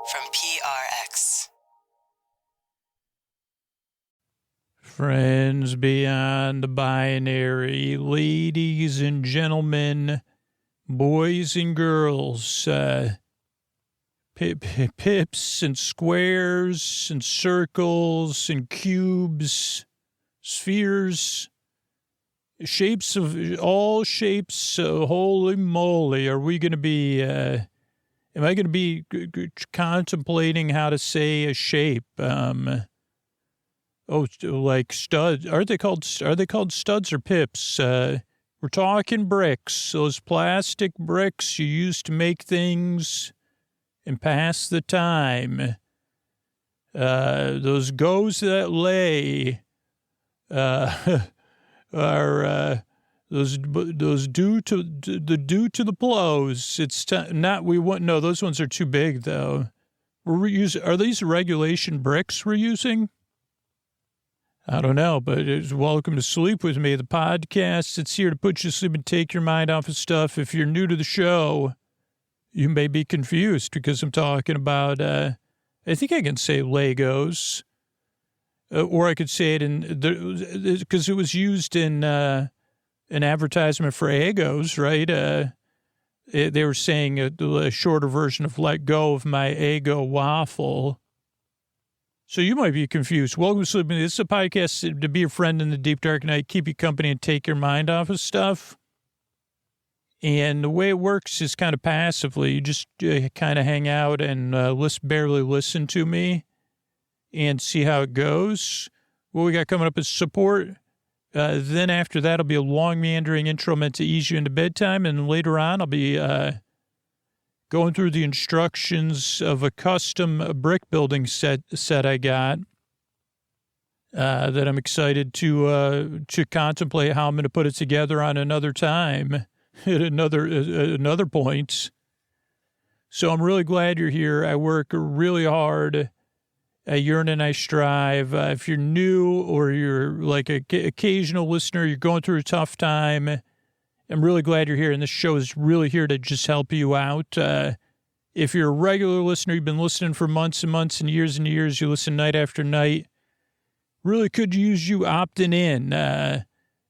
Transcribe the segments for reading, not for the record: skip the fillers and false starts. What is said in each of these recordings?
from PRX. Friends beyond the binary, ladies and gentlemen, boys and girls, pips and squares and circles and cubes, spheres, shapes of all shapes. Holy moly, are we going to be, am I going to be contemplating how to say a shape? Oh, like studs. Are they called studs or pips? We're talking bricks. Those plastic bricks you use to make things and pass the time. Those goes that lay are those due to the blows. It's not we want no. Those ones are too big though. Are these regulation bricks we're using? I don't know, but it's welcome to Sleep With Me, the podcast. It's here to put you to sleep and take your mind off of stuff. If you're new to the show, you may be confused because I'm talking about, I think I can say Legos, or I could say it because it was used in an advertisement for Eggos, right? They were saying a shorter version of let go of my Eggo waffle. So you might be confused. Welcome to Sleep. This is a podcast to be a friend in the deep dark night, keep you company and take your mind off of stuff. And the way it works is kind of passively. You just kind of hang out and barely listen to me and see how it goes. What we got coming up is support. Then after that, it'll be a long meandering intro meant to ease you into bedtime. And later on, I'll be going through the instructions of a custom brick building set I got that I'm excited to contemplate how I'm going to put it together on another time at another point. So I'm really glad you're here. I work really hard. I yearn and I strive. If you're new or you're like an occasional listener, you're going through a tough time, I'm really glad you're here, and this show is really here to just help you out. If you're a regular listener, you've been listening for months and months and years, you listen night after night, really could use you opting in.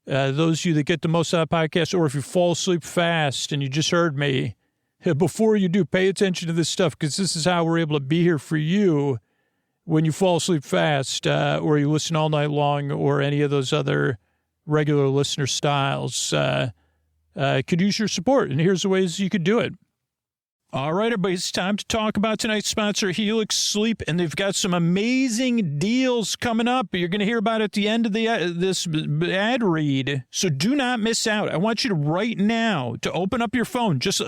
Those of you that get the most out of podcasts, or if you fall asleep fast and you just heard me, before you do, pay attention to this stuff, because this is how we're able to be here for you when you fall asleep fast, or you listen all night long, or any of those other regular listener styles. Could use your support, and here's the ways you could do it. All right, everybody, it's time to talk about tonight's sponsor, Helix Sleep, and they've got some amazing deals coming up. You're going to hear about it at the end of this ad read, so do not miss out. I want you to right now to open up your phone. Just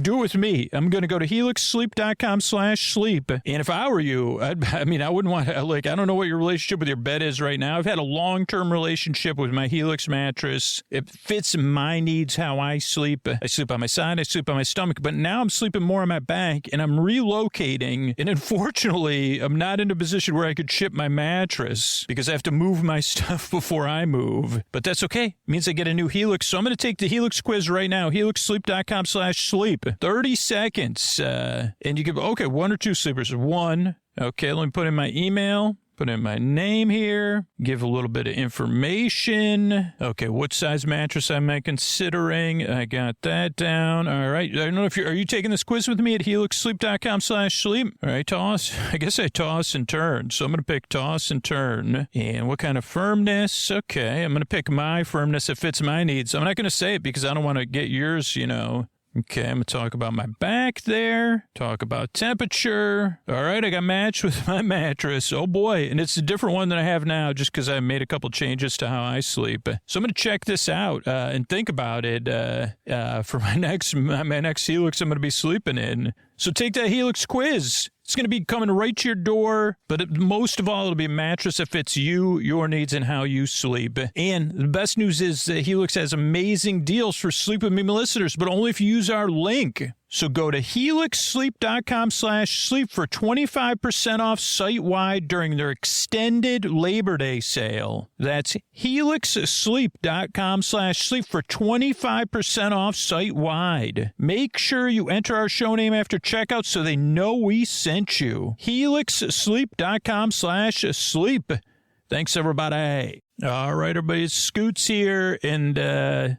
do it with me. I'm going to go to helixsleep.com/sleep, and if I were you, I wouldn't want to, I don't know what your relationship with your bed is right now. I've had a long-term relationship with my Helix mattress. It fits my needs, how I sleep. I sleep on my side, I sleep on my stomach, but now I'm sleeping more on my back, and I'm relocating, and unfortunately I'm not in a position where I could ship my mattress because I have to move my stuff before I move, but that's okay. It means I get a new Helix. So I'm going to take the Helix quiz right now, helixsleep.com/sleep, 30 seconds, and you give, okay, one or two sleepers. One. Okay, let me put in my email. Put in my name here, give a little bit of information. Okay, what size mattress am I considering? I got that down. All right. I don't know if are you taking this quiz with me at helixsleep.com/sleep? All right, toss. I guess I toss and turn. So I'm going to pick toss and turn. And what kind of firmness? Okay, I'm going to pick my firmness that fits my needs. I'm not going to say it because I don't want to get yours, Okay, I'm going to talk about my back there, talk about temperature. All right, I got matched with my mattress. Oh, boy, and it's a different one than I have now just because I made a couple changes to how I sleep. So I'm going to check this out and think about it for my next Helix I'm going to be sleeping in. So take that Helix quiz. It's going to be coming right to your door, but most of all, it'll be a mattress that fits you, your needs, and how you sleep. And the best news is that Helix has amazing deals for Sleep With Me listeners, but only if you use our link. So go to helixsleep.com/sleep for 25% off site-wide during their extended Labor Day sale. That's helixsleep.com/sleep for 25% off site-wide. Make sure you enter our show name after checkout so they know we sent you. helixsleep.com/sleep. Thanks, everybody. All right, everybody, it's Scoots here, and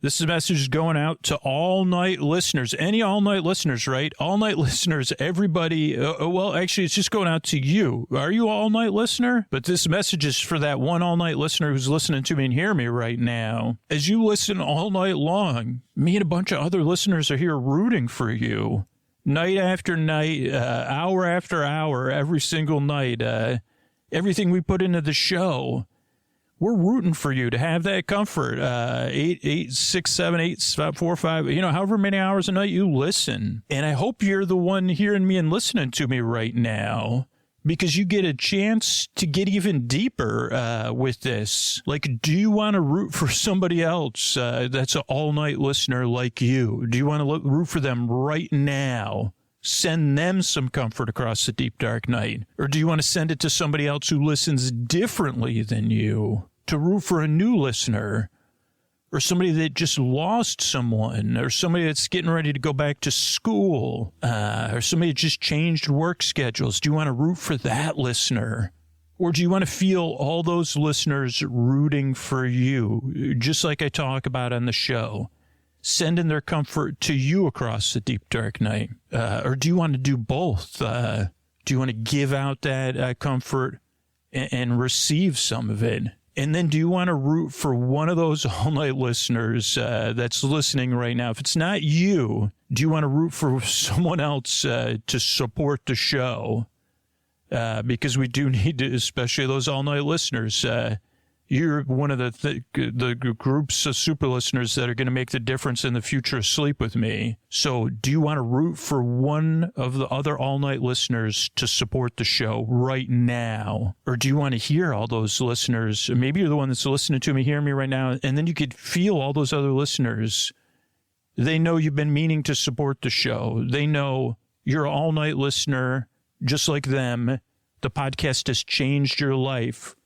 this message is going out to all-night listeners. Any all-night listeners, right? All-night listeners, everybody. Well, actually, it's just going out to you. Are you an all-night listener? But this message is for that one all-night listener who's listening to me and hear me right now. As you listen all night long, me and a bunch of other listeners are here rooting for you. Night after night, hour after hour, every single night, everything we put into the show. We're rooting for you to have that comfort. 8, 6, 7, 8, 4, 5, however many hours a night you listen. And I hope you're the one hearing me and listening to me right now, because you get a chance to get even deeper with this. Like, do you want to root for somebody else that's an all-night listener like you? Do you want to root for them right now? Send them some comfort across the deep, dark night? Or do you want to send it to somebody else who listens differently than you? To root for a new listener, or somebody that just lost someone, or somebody that's getting ready to go back to school, or somebody that just changed work schedules. Do you want to root for that listener? Or do you want to feel all those listeners rooting for you, just like I talk about on the show, sending their comfort to you across the deep, dark night? Or do you want to do both? Do you want to give out that comfort and receive some of it? And then do you want to root for one of those all-night listeners that's listening right now? If it's not you, do you want to root for someone else to support the show? Because we do need to, especially those all-night listeners. You're one of the groups of super listeners that are going to make the difference in the future of Sleep With Me. So do you want to root for one of the other all-night listeners to support the show right now? Or do you want to hear all those listeners? Maybe you're the one that's listening to me, hearing me right now, and then you could feel all those other listeners. They know you've been meaning to support the show. They know you're an all-night listener just like them. The podcast has changed your life.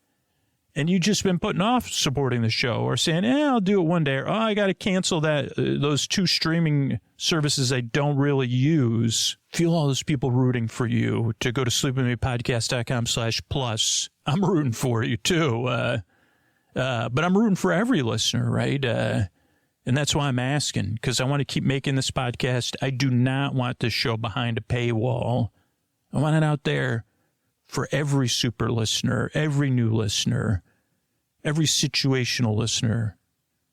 And you've just been putting off supporting the show, or saying, I'll do it one day. Or, I got to cancel those 2 streaming services I don't really use. Feel all those people rooting for you to go to sleepwithmepodcast.com/plus. I'm rooting for you, too. But I'm rooting for every listener, right? And that's why I'm asking, because I want to keep making this podcast. I do not want this show behind a paywall. I want it out there for every super listener, every new listener, every situational listener,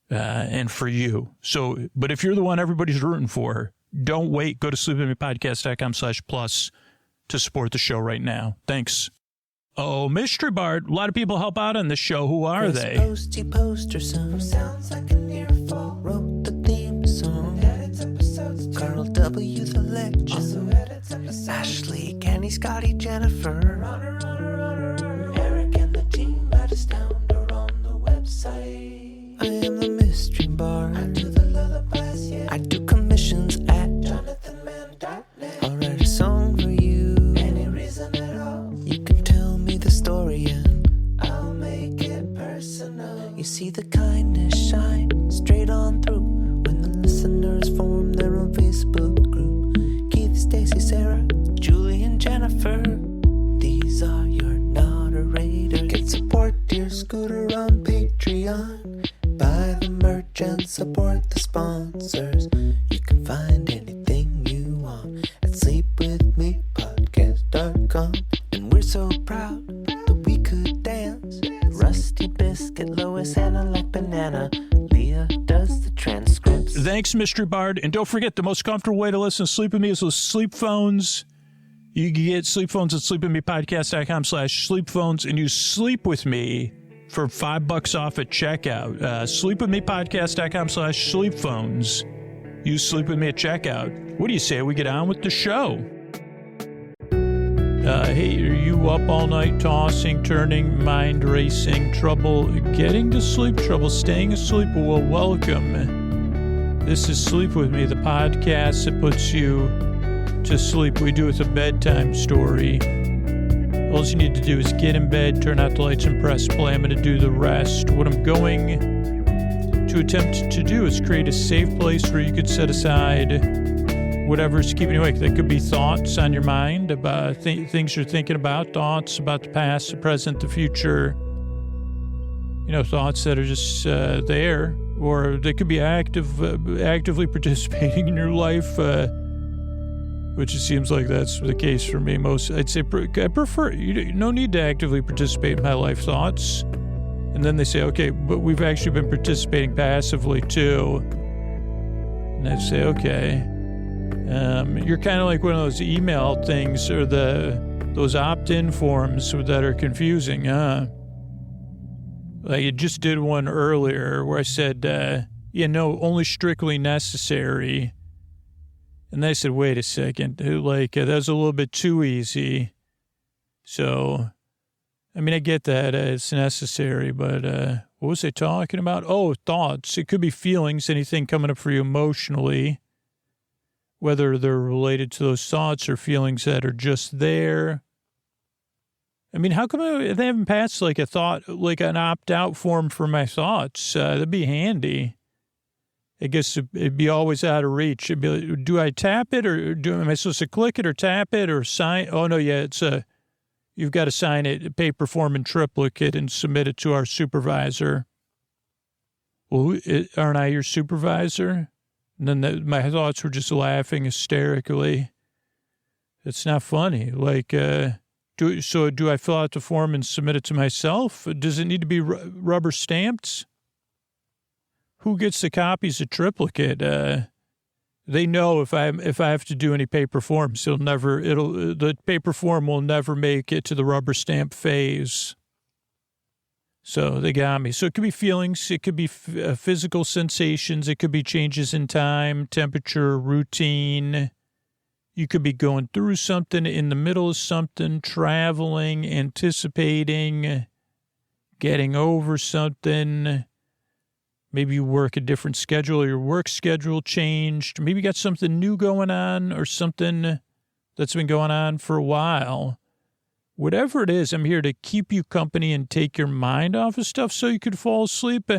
and for you. So, but if you're the one everybody's rooting for, don't wait. Go to sleepwithmepodcast.com/plus to support the show right now. Thanks. Oh, Mystery Bard. A lot of people help out on this show. Who are they? Posty poster son sounds like an earful. Wrote the theme song. Edits episodes. Carl W. the legend. Also edits episodes. Ashley, Kenny, Scotty, Jennifer. Runner. Eric and the team at Astound are on the website. I am the Mystery Bard. I do the lullabies, yeah. I do commissions at jonathanmann.net. I'll write a song for you. Any reason at all. You can tell me the story and I'll make it personal. You see the kindness shine straight on through when the listeners form their own Facebook group. Keith, Stacy, Sarah, Julie, and Jennifer. These are your moderators. Get support dear Scooter on Patreon. Buy the merch and support the sponsors. You can find anything you want at sleepwithmepodcast.com. And we're so proud that we could dance. Rusty Biscuit, Lois, Anna like banana. Leah does the transcripts. Thanks, Mystery Bard. And don't forget, the most comfortable way to listen to Sleep With Me is with sleep phones. You can get sleep phones at sleepwithmepodcast.com/sleep phones and use Sleep With Me for $5 off at checkout. Sleepwithmepodcast.com/sleep phones. Use Sleep With Me at checkout. What do you say we get on with the show? Hey, are you up all night tossing, turning, mind racing, trouble getting to sleep, trouble staying asleep? Well, welcome. This is Sleep With Me, the podcast that puts you to sleep. We do it with a bedtime story. All you need to do is get in bed, turn out the lights, and press play. I'm going to do the rest. What I'm going to attempt to do is create a safe place where you could set aside whatever's keeping you awake. That could be thoughts on your mind about things you're thinking about, thoughts about the past, the present, the future. You know, thoughts that are just there, or they could be actively participating in your life, which it seems like that's the case for me. I'd say I prefer, no need to actively participate in my life thoughts. And then they say, okay, but we've actually been participating passively too. And I say, okay. You're kind of like one of those email things or those opt-in forms that are confusing, huh? Like I just did one earlier where I said, only strictly necessary. And they said, wait a second, that was a little bit too easy. So, I mean, I get that it's necessary, but what was I talking about? Oh, thoughts. It could be feelings, anything coming up for you emotionally, whether they're related to those thoughts or feelings that are just there. I mean, how come they haven't passed like a thought, like an opt-out form for my thoughts? That'd be handy. I guess it'd be always out of reach. It'd be like, do I tap it or am I supposed to click it or tap it or sign? Oh, no, yeah, you've got to sign it, paper form in triplicate and submit it to our supervisor. Well, aren't I your supervisor? And then my thoughts were just laughing hysterically. It's not funny. Like, do I fill out the form and submit it to myself? Does it need to be rubber stamped? Who gets the copies of triplicate? They know if I have to do any paper forms, the paper form will never make it to the rubber stamp phase. So they got me. So it could be feelings, it could be physical sensations, it could be changes in time, temperature, routine. You could be going through something, in the middle of something, traveling, anticipating, getting over something. Maybe you work a different schedule or your work schedule changed. Maybe you got something new going on or something that's been going on for a while. Whatever it is, I'm here to keep you company and take your mind off of stuff so you could fall asleep.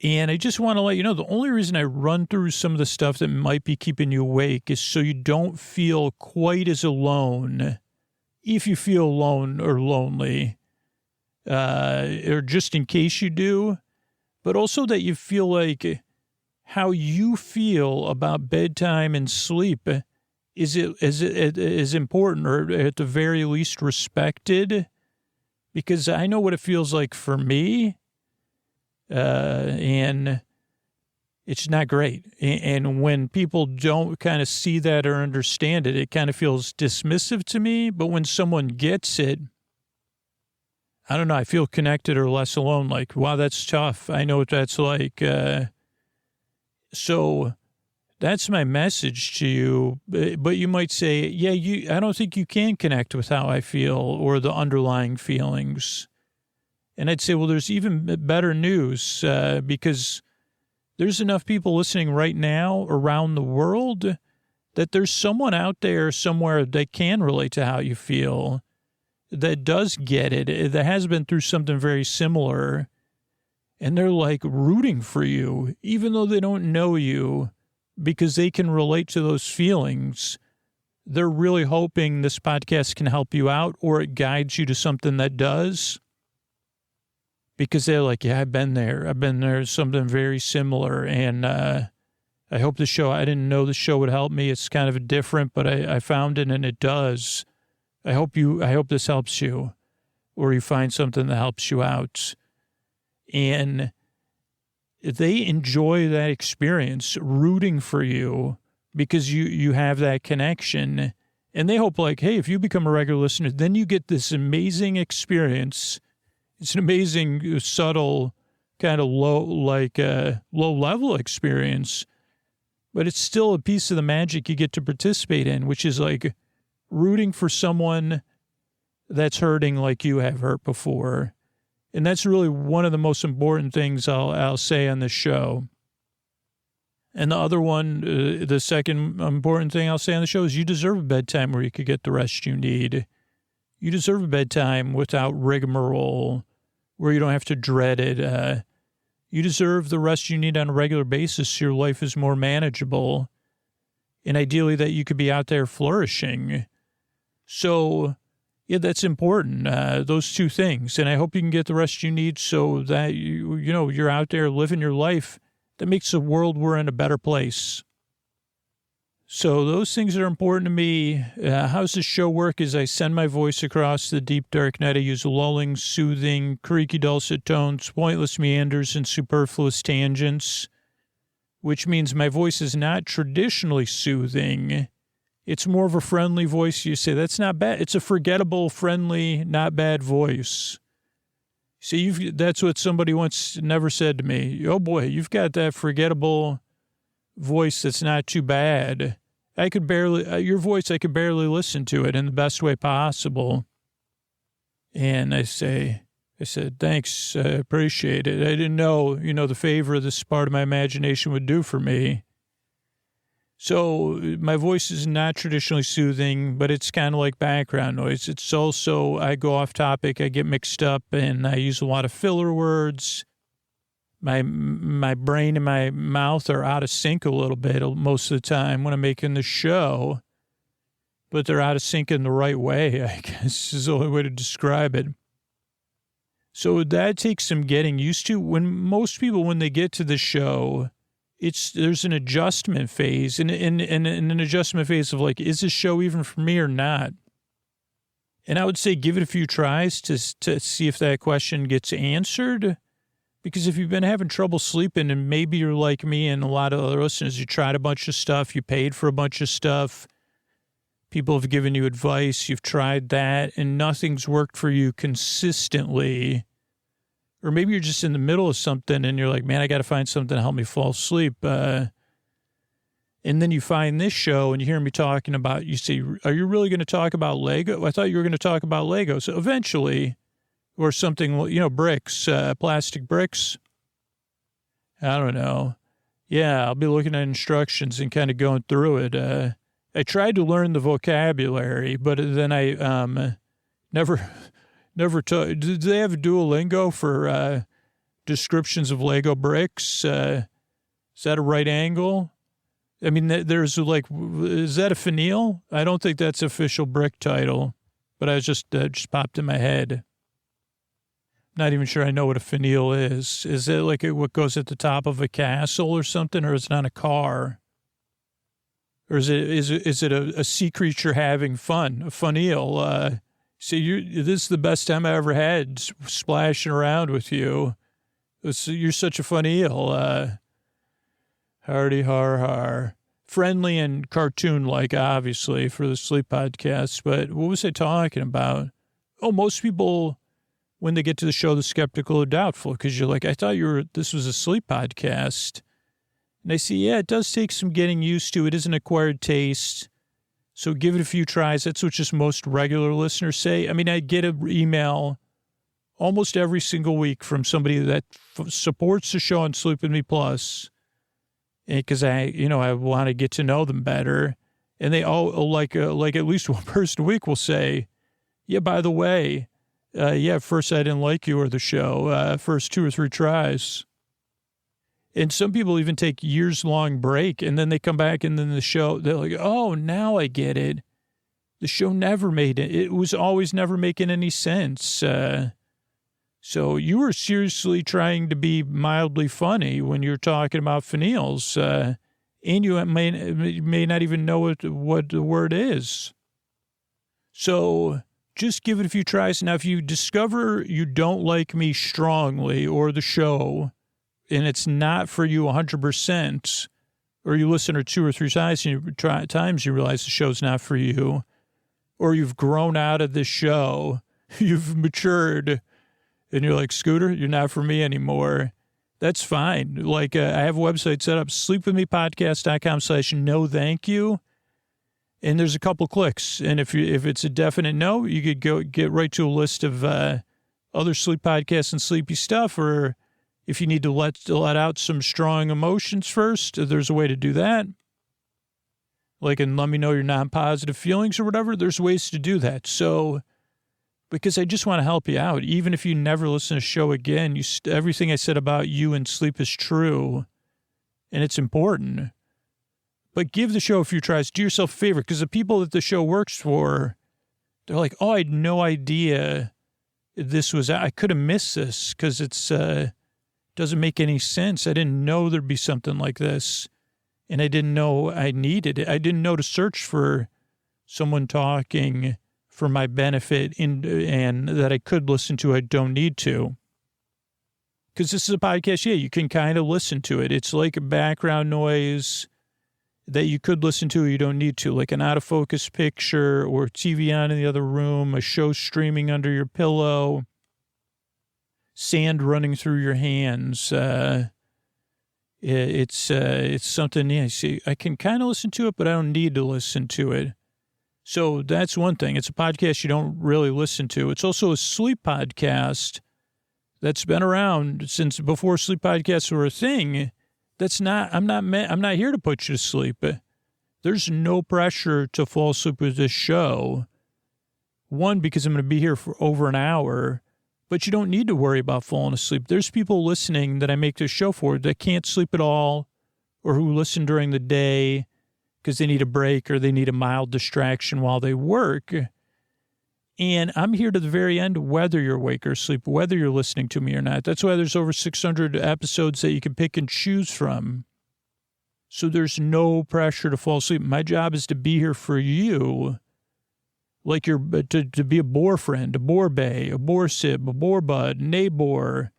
And I just want to let you know, the only reason I run through some of the stuff that might be keeping you awake is so you don't feel quite as alone, if you feel alone or lonely, or just in case you do. But also that you feel like how you feel about bedtime and sleep is important, or at the very least respected, because I know what it feels like for me, and it's not great. And when people don't kind of see that or understand it, it kind of feels dismissive to me. But when someone gets it, I don't know, I feel connected or less alone. Like, wow, that's tough. I know what that's like. So that's my message to you. But you might say, yeah, I don't think you can connect with how I feel or the underlying feelings. And I'd say, well, there's even better news, because there's enough people listening right now around the world that there's someone out there somewhere that can relate to how you feel, that does get it, that has been through something very similar, and they're like rooting for you, even though they don't know you, because they can relate to those feelings. They're really hoping this podcast can help you out, or it guides you to something that does, because they're like, yeah, I've been there, something very similar, and I hope the show, I didn't know the show would help me. It's kind of different, but I found it, and it does. I hope this helps you, or you find something that helps you out. And they enjoy that experience, rooting for you, because you have that connection. And they hope, like, hey, if you become a regular listener, then you get this amazing experience. It's an amazing, subtle, kind of low-level experience. But it's still a piece of the magic you get to participate in, which is like rooting for someone that's hurting like you have hurt before. And that's really one of the most important things I'll say on this show. And the other one, the second important thing I'll say on the show is you deserve a bedtime where you could get the rest you need. You deserve a bedtime without rigmarole, where you don't have to dread it. You deserve the rest you need on a regular basis so your life is more manageable. And ideally that you could be out there flourishing. So, yeah, that's important, those two things. And I hope you can get the rest you need so that, you're out there living your life that makes the world we're in a better place. So those things are important to me. How's the show work is I send my voice across the deep, dark night. I use lulling, soothing, creaky, dulcet tones, pointless meanders, and superfluous tangents, which means my voice is not traditionally soothing. It's more of a friendly voice. You say, that's not bad. It's a forgettable, friendly, not bad voice. See, that's what somebody once never said to me. Oh, boy, you've got that forgettable voice that's not too bad. Your voice, I could barely listen to it in the best way possible. And I said, thanks, I appreciate it. I didn't know, the favor this part of my imagination would do for me. So my voice is not traditionally soothing, but it's kind of like background noise. It's also, I go off topic, I get mixed up, and I use a lot of filler words. My brain and my mouth are out of sync a little bit most of the time when I'm making the show, but they're out of sync in the right way, I guess is the only way to describe it. So that takes some getting used to. Most people, when they get to the show, there's an adjustment phase, and an adjustment phase of like, is this show even for me or not? And I would say give it a few tries to see if that question gets answered. Because if you've been having trouble sleeping, and maybe you're like me and a lot of other listeners, you tried a bunch of stuff, you paid for a bunch of stuff, people have given you advice, you've tried that, and nothing's worked for you consistently. Or maybe you're just in the middle of something and you're like, man, I got to find something to help me fall asleep. And then you find this show and you hear me talking about, you say, are you really going to talk about Lego? I thought you were going to talk about Lego. So eventually, or something, bricks, plastic bricks. I don't know. Yeah, I'll be looking at instructions and kind of going through it. I tried to learn the vocabulary, but then I never took. Do they have Duolingo for descriptions of Lego bricks? Is that a right angle? I mean, there's is that a finial? I don't think that's official brick title, but I was just popped in my head. Not even sure I know what a finial is. Is it like what goes at the top of a castle or something, or is it on a car? Or is it a sea creature having fun? A funiel? See, this is the best time I ever had splashing around with you. You're such a fun eel. Hardy har har. Friendly and cartoon-like, obviously, for the sleep podcast. But what was I talking about? Oh, most people, when they get to the show, the skeptical or doubtful, because you're like, I thought this was a sleep podcast. And I say, yeah, it does take some getting used to. It is an acquired taste. So give it a few tries. That's what just most regular listeners say. I mean, I get an email almost every single week from somebody that supports the show on Sleep With Me Plus, because I want to get to know them better. And they all, like at least one person a week will say, yeah, by the way, at first I didn't like you or the show, first 2 or 3 tries. And some people even take years-long break, and then they come back, and then the show, they're like, oh, now I get it. The show never made it. It was always never making any sense. So you were seriously trying to be mildly funny when you're talking about finials, and you may not even know what the word is. So just give it a few tries. Now, if you discover you don't like me strongly or the show, and it's not for you 100%, or you listen to 2 or 3 times and you realize the show's not for you, or you've grown out of this show, you've matured, and you're like, Scooter, you're not for me anymore, that's fine. Like, I have a website set up, sleepwithmepodcast.com/no thank you, and there's a couple clicks, and if it's a definite no, you could go get right to a list of other sleep podcasts and sleepy stuff, or If you need to let out some strong emotions first, there's a way to do that. Like, and let me know your non-positive feelings or whatever. There's ways to do that. So, because I just want to help you out. Even if you never listen to the show again, everything I said about you and sleep is true. And it's important. But give the show a few tries. Do yourself a favor. Because the people that the show works for, they're like, oh, I had no idea this was, I could have missed this because it's, doesn't make any sense. I didn't know there'd be something like this. And I didn't know I needed it. I didn't know to search for someone talking for my benefit and that I could listen to. I don't need to. Because this is a podcast, yeah, you can kind of listen to it. It's like a background noise that you could listen to, you don't need to. Like an out-of-focus picture or TV on in the other room, a show streaming under your pillow, sand running through your hands. It's something, yeah, see, I can kind of listen to it, but I don't need to listen to it. So that's one thing. It's a podcast you don't really listen to. It's also a sleep podcast that's been around since before sleep podcasts were a thing. I'm not here to put you to sleep. There's no pressure to fall asleep with this show. One, because I'm going to be here for over an hour. But you don't need to worry about falling asleep. There's people listening that I make this show for that can't sleep at all or who listen during the day because they need a break or they need a mild distraction while they work. And I'm here to the very end, whether you're awake or asleep, whether you're listening to me or not. That's why there's over 600 episodes that you can pick and choose from. So there's no pressure to fall asleep. My job is to be here for you. Like to be a boar friend, a boar bay, a boar sib, a boar bud, an a-boar,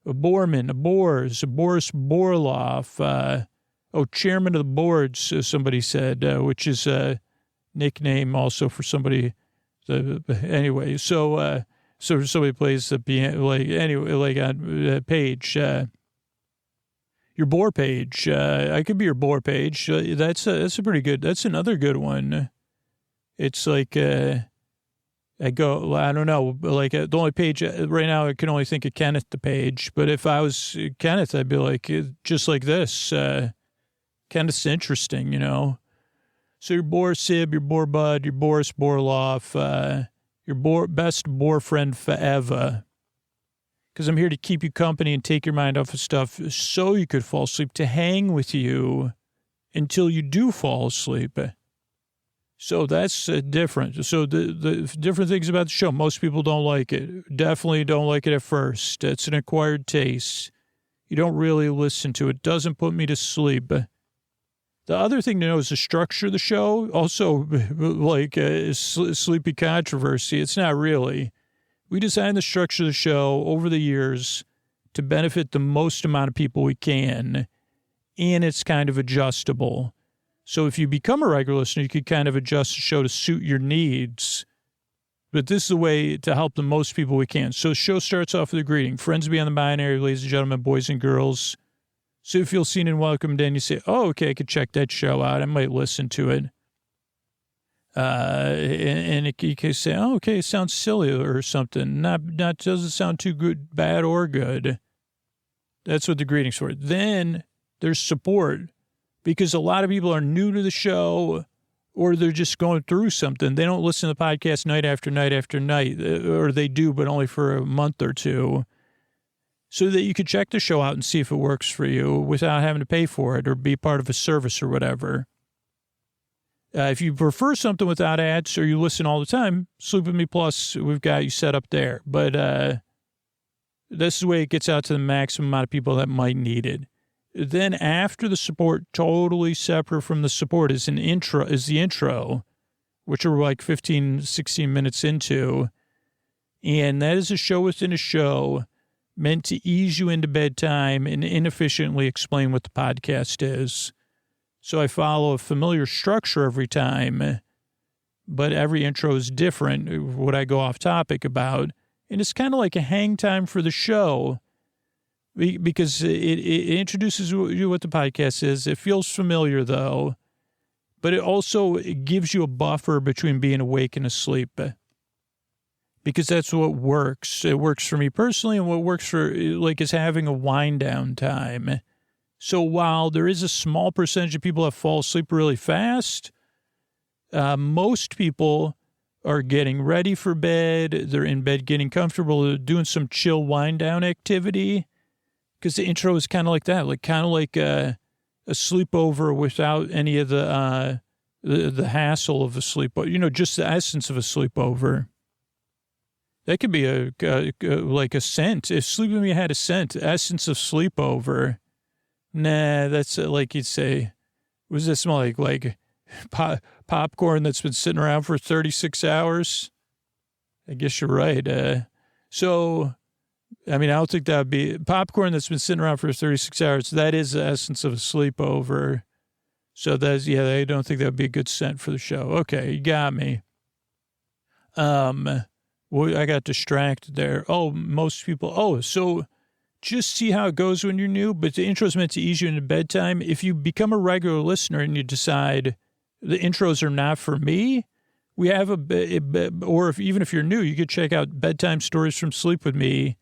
a boarman, a boars, a Boris Borloff, chairman of the boards, somebody said, which is a nickname also for somebody. Anyway, so somebody plays the piano, on Page, your boar page. I could be your boar page. That's a pretty good. That's another good one. It's like, I don't know, like the only page right now, I can only think of Kenneth the Page. But if I was Kenneth, I'd be like, just like this. Kenneth's interesting, you know. So your Boar Sib, your Boar Bud, your Boris Borloff, your best boar friend forever. Because I'm here to keep you company and take your mind off of stuff so you could fall asleep, to hang with you until you do fall asleep. So that's different. So the different things about the show, most people don't like it. Definitely don't like it at first. It's an acquired taste. You don't really listen to it. It doesn't put me to sleep. The other thing to know is the structure of the show. Also, like sleepy controversy. It's not really. We designed the structure of the show over the years to benefit the most amount of people we can. And it's kind of adjustable. So if you become a regular listener, you could kind of adjust the show to suit your needs. But this is a way to help the most people we can. So the show starts off with a greeting. Friends beyond the binary, ladies and gentlemen, boys and girls. So you feel seen and welcomed, and you say, oh, okay, I could check that show out. I might listen to it. You can say, oh, okay, it sounds silly or something. Not doesn't sound too good, bad or good. That's what the greeting's for. Then there's support. Because a lot of people are new to the show or they're just going through something. They don't listen to the podcast night after night after night, or they do, but only for a month or two. So that you could check the show out and see if it works for you without having to pay for it or be part of a service or whatever. If you prefer something without ads or you listen all the time, Sleep With Me Plus, we've got you set up there. But this is the way it gets out to the maximum amount of people that might need it. Then after the support, totally separate from the support, is the intro, which we're like 15, 16 minutes into. And that is a show within a show meant to ease you into bedtime and inefficiently explain what the podcast is. So I follow a familiar structure every time, but every intro is different, what I go off topic about. And it's kind of like a hang time for the show. Because it introduces you what the podcast is. It feels familiar, though. But it also gives you a buffer between being awake and asleep. because that's what works. It works for me personally, and what works for, like, is having a wind down time. So while there is a small percentage of people that fall asleep really fast, most people are getting ready for bed. They're in bed getting comfortable. They're doing some chill wind down activity, because the intro is kind of like that, like kind of like a sleepover without any of the hassle of a sleepover, just the essence of a sleepover. That could be like a scent. If Sleep With Me had a scent, essence of sleepover. Nah, that's like you'd say, what does that smell like? Like popcorn that's been sitting around for 36 hours? I guess you're right. So, I mean, I don't think that would be popcorn that's been sitting around for 36 hours. That is the essence of a sleepover. So I don't think that would be a good scent for the show. Okay, you got me. Well, I got distracted there. Oh, most people. Oh, so just see how it goes when you're new. But the intro is meant to ease you into bedtime. If you become a regular listener and you decide the intros are not for me, we have even if you're new, you could check out Bedtime Stories from Sleep With Me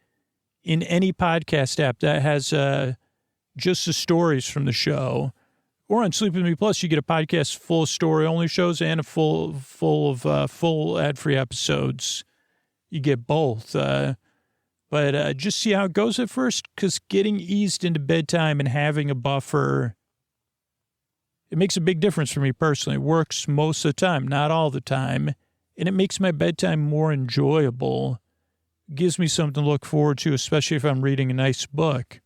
in any podcast app that has just the stories from the show. Or on Sleep With Me Plus, you get a podcast full of story-only shows and a full ad-free episodes. You get both. But just see how it goes at first, because getting eased into bedtime and having a buffer, it makes a big difference for me personally. It works most of the time, not all the time. And it makes my bedtime more enjoyable. It gives me something to look forward to, especially if I'm reading a nice book.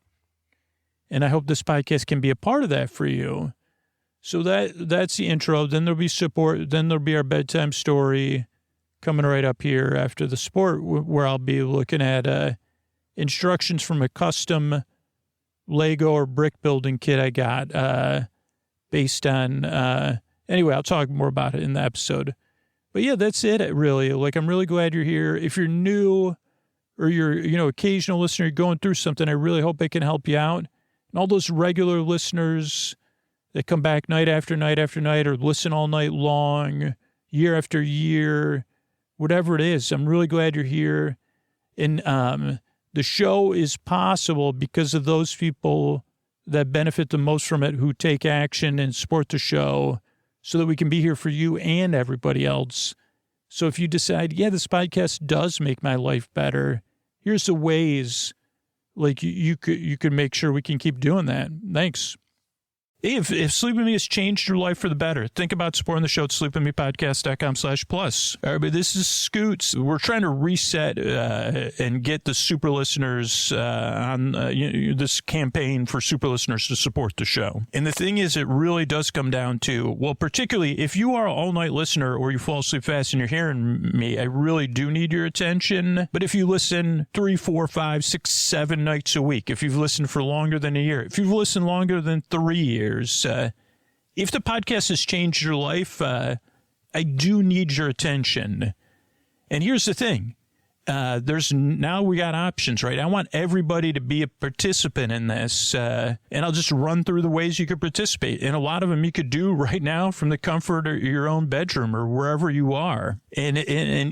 And I hope this podcast can be a part of that for you. So that's the intro. Then there'll be support. Then there'll be our bedtime story coming right up here after the sport, where I'll be looking at instructions from a custom Lego or brick building kit I got based on, anyway, I'll talk more about it in the episode. But yeah, that's it, really. Like, I'm really glad you're here. If you're new or you're, occasional listener, you're going through something, I really hope I can help you out. And all those regular listeners that come back night after night after night or listen all night long, year after year, whatever it is, I'm really glad you're here. And the show is possible because of those people that benefit the most from it, who take action and support the show so that we can be here for you and everybody else. So if you decide, yeah, this podcast does make my life better, here's the ways, like, you could make sure we can keep doing that. Thanks. If Sleep With Me has changed your life for the better, think about supporting the show at sleepwithmepodcast.com/plus. All right, but this is Scoots. We're trying to reset and get the super listeners on this campaign for super listeners to support the show. And the thing is, it really does come down to, well, particularly if you are an all-night listener or you fall asleep fast and you're hearing me, I really do need your attention. But if you listen 3, 4, 5, 6, 7 nights a week, if you've listened for longer than a year, if you've listened longer than 3 years, if the podcast has changed your life, I do need your attention. And here's the thing. Now we got options, right? I want everybody to be a participant in this. And I'll just run through the ways you could participate. And a lot of them you could do right now from the comfort of your own bedroom or wherever you are. And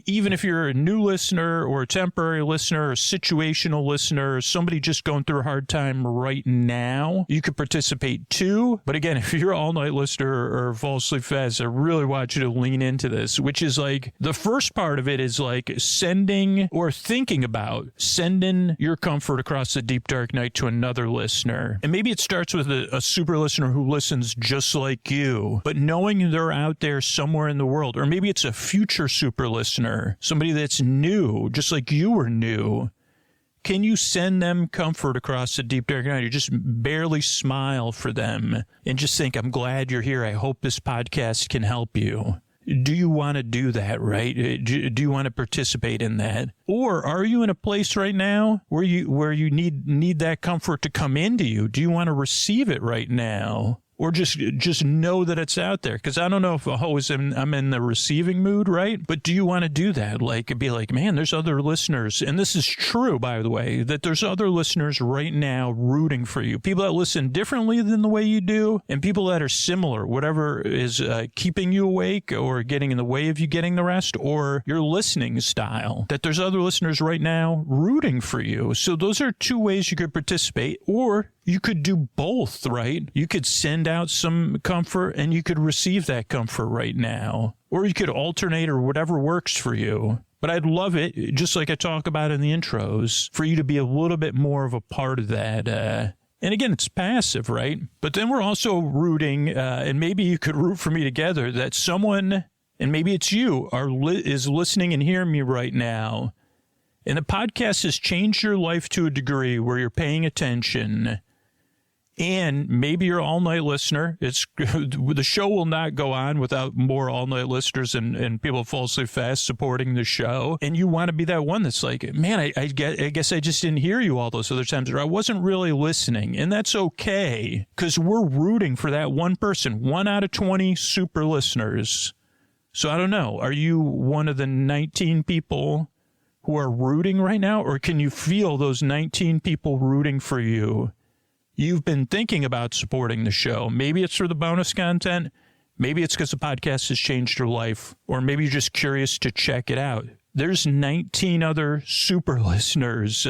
even if you're a new listener or a temporary listener or a situational listener or somebody just going through a hard time right now, you could participate too. But again, if you're an all-night listener or fall asleep fast, I really want you to lean into this, which is like, the first part of it is like sending or thinking about sending your comfort across the deep, dark night to another listener. And maybe it starts with a super listener who listens just like you, but knowing they're out there somewhere in the world, or maybe it's a future super listener, somebody that's new, just like you were new. Can you send them comfort across the deep, dark night? You just barely smile for them and just think, I'm glad you're here. I hope this podcast can help you. Do you want to do that, right? Do you want to participate in that? Or are you in a place right now where you need that comfort to come into you? Do you want to receive it right now? or just know that it's out there. Because I don't know if I'm in the receiving mood, right? But do you want to do that? Like, be like, man, there's other listeners. And this is true, by the way, that there's other listeners right now rooting for you. People that listen differently than the way you do, and people that are similar, whatever is keeping you awake or getting in the way of you getting the rest, or your listening style, that there's other listeners right now rooting for you. So those are two ways you could participate, or you could do both, right? You could send out some comfort and you could receive that comfort right now, or you could alternate or whatever works for you. But I'd love it, just like I talk about in the intros, for you to be a little bit more of a part of that. And again, it's passive, right? But then we're also rooting, and maybe you could root for me together, that someone, and maybe it's you, is listening and hearing me right now. And the podcast has changed your life to a degree where you're paying attention. And maybe you're an all-night listener. The show will not go on without more all-night listeners and people fall asleep fast supporting the show. And you want to be that one that's like, man, I guess I just didn't hear you all those other times, or I wasn't really listening. And that's okay, because we're rooting for that one person, 1 out of 20 super listeners. So I don't know. Are you one of the 19 people who are rooting right now, or can you feel those 19 people rooting for you? You've been thinking about supporting the show. Maybe it's for the bonus content. Maybe it's because the podcast has changed your life, or maybe you're just curious to check it out. There's 19 other super listeners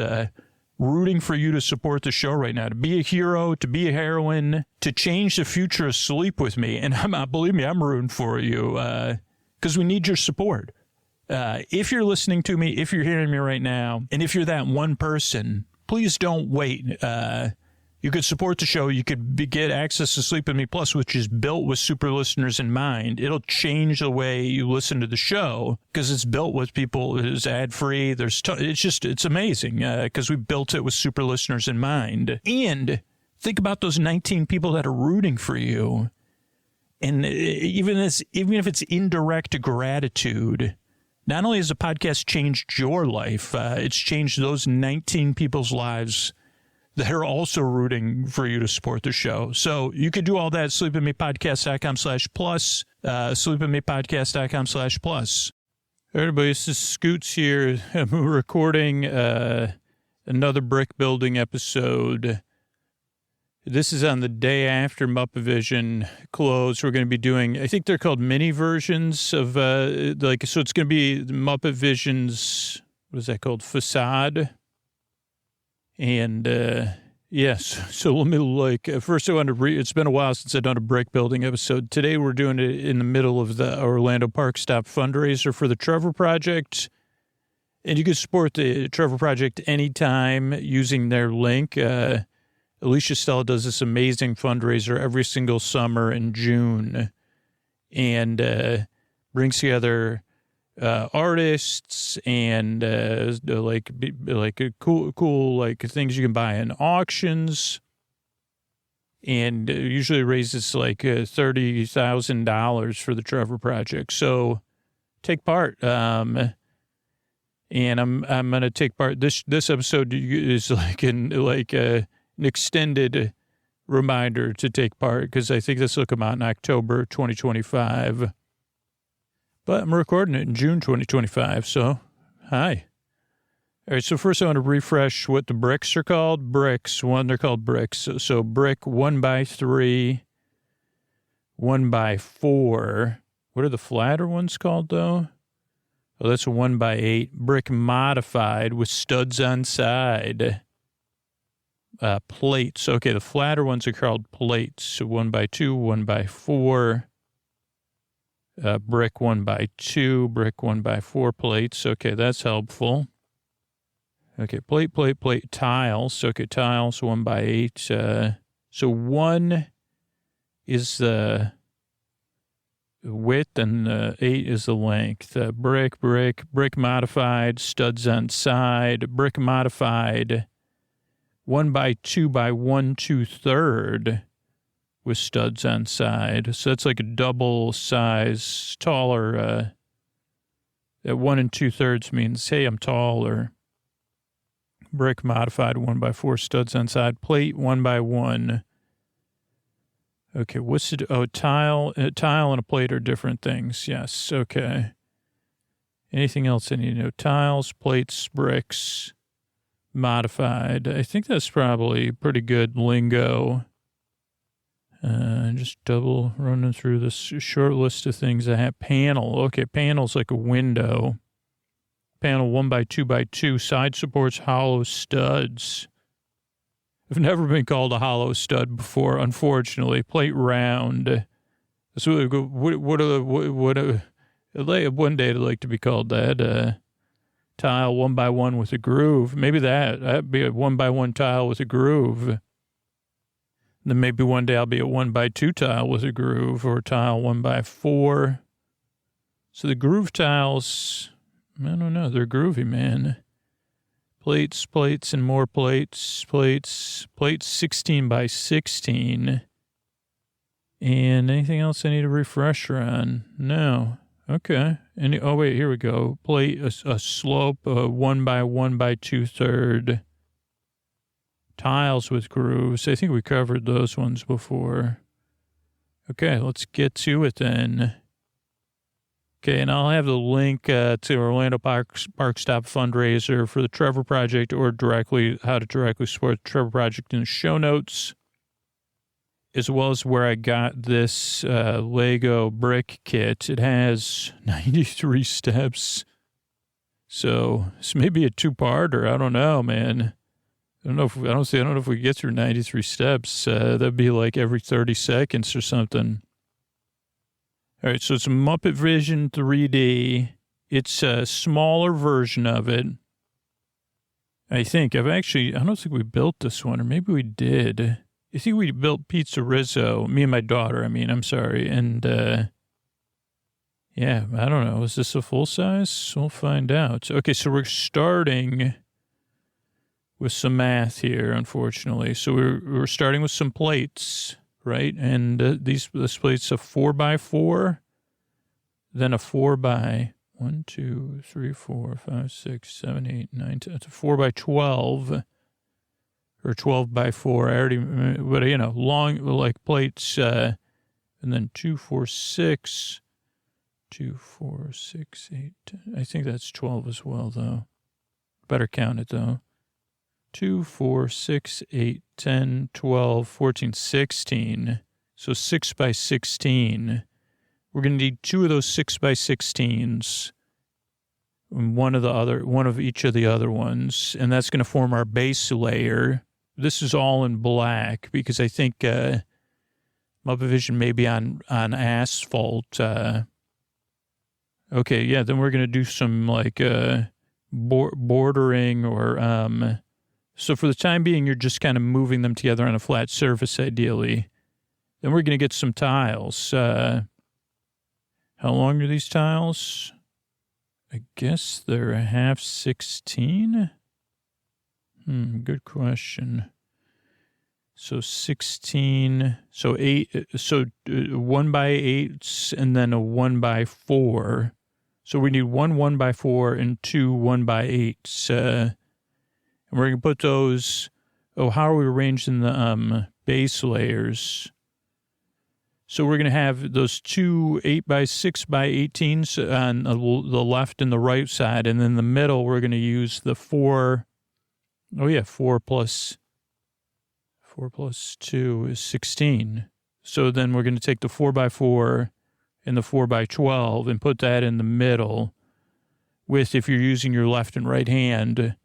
rooting for you to support the show right now, to be a hero, to be a heroine, to change the future of sleep with me. And believe me, I'm rooting for you because we need your support. If you're listening to me, if you're hearing me right now, and if you're that one person, please don't wait. You could support the show. You could get access to Sleep With Me Plus, which is built with super listeners in mind. It'll change the way you listen to the show because it's built with people. It's ad-free. It's amazing because we built it with super listeners in mind. And think about those 19 people that are rooting for you. And even if it's indirect gratitude, not only has the podcast changed your life, it's changed those 19 people's lives that are also rooting for you to support the show. So you could do all that at sleepwithmepodcast.com/plus, sleepwithmepodcast.com/plus. Hey, everybody, this is Scoots here. I'm recording another brick building episode. This is on the day after Muppet Vision closed. We're going to be doing, I think they're called mini versions of, so it's going to be Muppet Vision's, what is that called? Facade. And, yes, so let me first I want to it's been a while since I've done a brick building episode. Today we're doing it in the middle of the Orlando Park Stop fundraiser for the Trevor Project. And you can support the Trevor Project anytime using their link. Alicia Stella does this amazing fundraiser every single summer in June and brings together artists and cool things you can buy in auctions, and usually raises $30,000 for the Trevor Project. So take part. And I'm going to take part. This episode is an extended reminder to take part because I think this will come out in October 2025. But I'm recording it in June 2025, so hi. All right, so first I want to refresh what the bricks are called. They're called bricks. So brick 1x3, 1x4. What are the flatter ones called, though? Oh, that's a 1x8. Brick modified with studs on side. Plates. Okay, the flatter ones are called plates. So 1x2, 1x4. Brick 1x2, brick 1x4 plates. Okay, that's helpful. Okay, plate, tiles. Okay, tiles 1x8. So 1 is the width and 8 is the length. Brick modified, studs on side. Brick modified, 1x2 by 1 2/3. With studs on side. So that's like a double size taller. That 1 2/3 means, hey, I'm taller. Brick modified 1x4 studs on side. Plate 1x1. Okay, what's it? Oh, tile and a plate are different things. Yes, okay. Anything else I need to know? Tiles, plates, bricks, modified. I think that's probably pretty good lingo. Just double running through this short list of things I have. Panel. Okay, panel's like a window. Panel 1x2x2. Side supports hollow studs. I've never been called a hollow stud before, unfortunately. Plate round. So one day I'd like to be called that. Tile 1x1 with a groove. Maybe that'd be a 1x1 tile with a groove. Then maybe one day I'll be a 1x2 tile with a groove, or tile 1x4. So the groove tiles, I don't know, they're groovy, man. Plates, and more plates, 16x16. And anything else I need a refresher on? No. Okay. Oh, wait, here we go. Plate, a slope, 1x1x2/3. Tiles with grooves. I think we covered those ones before. Okay, let's get to it then. Okay, and I'll have the link to Orlando Park Stop fundraiser for the Trevor Project, or how to directly support the Trevor Project in the show notes, as well as where I got this Lego brick kit. It has 93 steps. So this may be a two-parter. I don't know, man. I don't know if we get through 93 steps. That'd be like every 30 seconds or something. All right, so it's a Muppet Vision 3D. It's a smaller version of it. I think. I don't think we built this one, or maybe we did. I think we built Pizza Rizzo, me and my daughter, I'm sorry. And, yeah, I don't know. Is this a full size? We'll find out. Okay, so we're starting with some math here, unfortunately. So we're starting with some plates, right? And this plate's a 4x4, then a 4x 1, 2, 3, 4, 5, 6, 7, 8, 9, 10. It's a 4x12 or 12x4. I already, but long like plates, and then 2, 4, 6, 2, 4, 6, 8. 10. I think that's 12 as well, though. Better count it though. 2, 4, 6, 8, 10, 12, 14, 16. So 6x16. We're going to need 2 of those 6x16s. And one of each of the other ones. And that's going to form our base layer. This is all in black because I think Muppet Vision may be on asphalt. Okay, yeah, then we're going to do some like bordering or... So for the time being, you're just kind of moving them together on a flat surface, ideally. Then we're going to get some tiles. How long are these tiles? I guess they're a half 16. Good question. So 16. So 8. So 1x8s and then a 1x4. So we need one 1x4 and 2 1x8s. And we're going to put those, how are we arranged in the base layers? So we're going to have those 2 8x6x18s on the left and the right side. And then the middle, we're going to use the 4. 4 plus 2 is 16. So then we're going to take the 4x4 and the 4x12 and put that in the middle with, if you're using your left and right hand,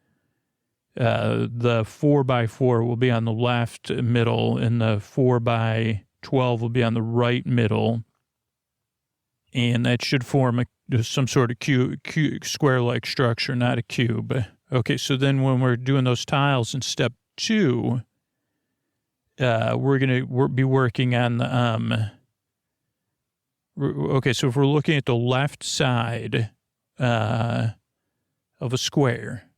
the 4x4 will be on the left middle and the 4x12 will be on the right middle. And that should form some sort of square-like structure, not a cube. Okay, so then when we're doing those tiles in step 2, we're going to be working on the, okay, so if we're looking at the left side of a square,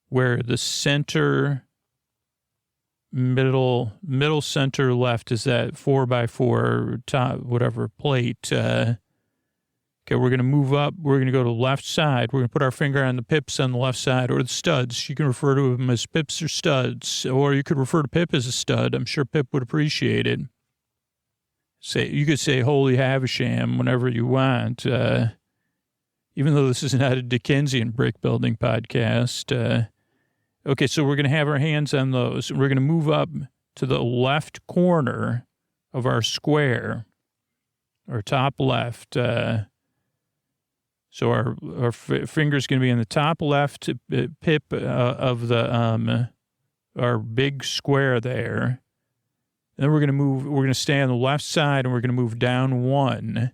where the middle center left is that 4x4 top, whatever plate, Okay, we're going to move up. We're going to go to the left side. We're going to put our finger on the pips on the left side, or the studs. You can refer to them as pips or studs, or you could refer to Pip as a stud. I'm sure Pip would appreciate it. You could say holy havisham whenever you want, even though this is not a Dickensian brick building podcast. Okay, so we're going to have our hands on those. We're going to move up to the left corner of our square, or top left. So our finger's going to be in the top left pip of the our big square there. And then we're going to stay on the left side, and we're going to move down 1.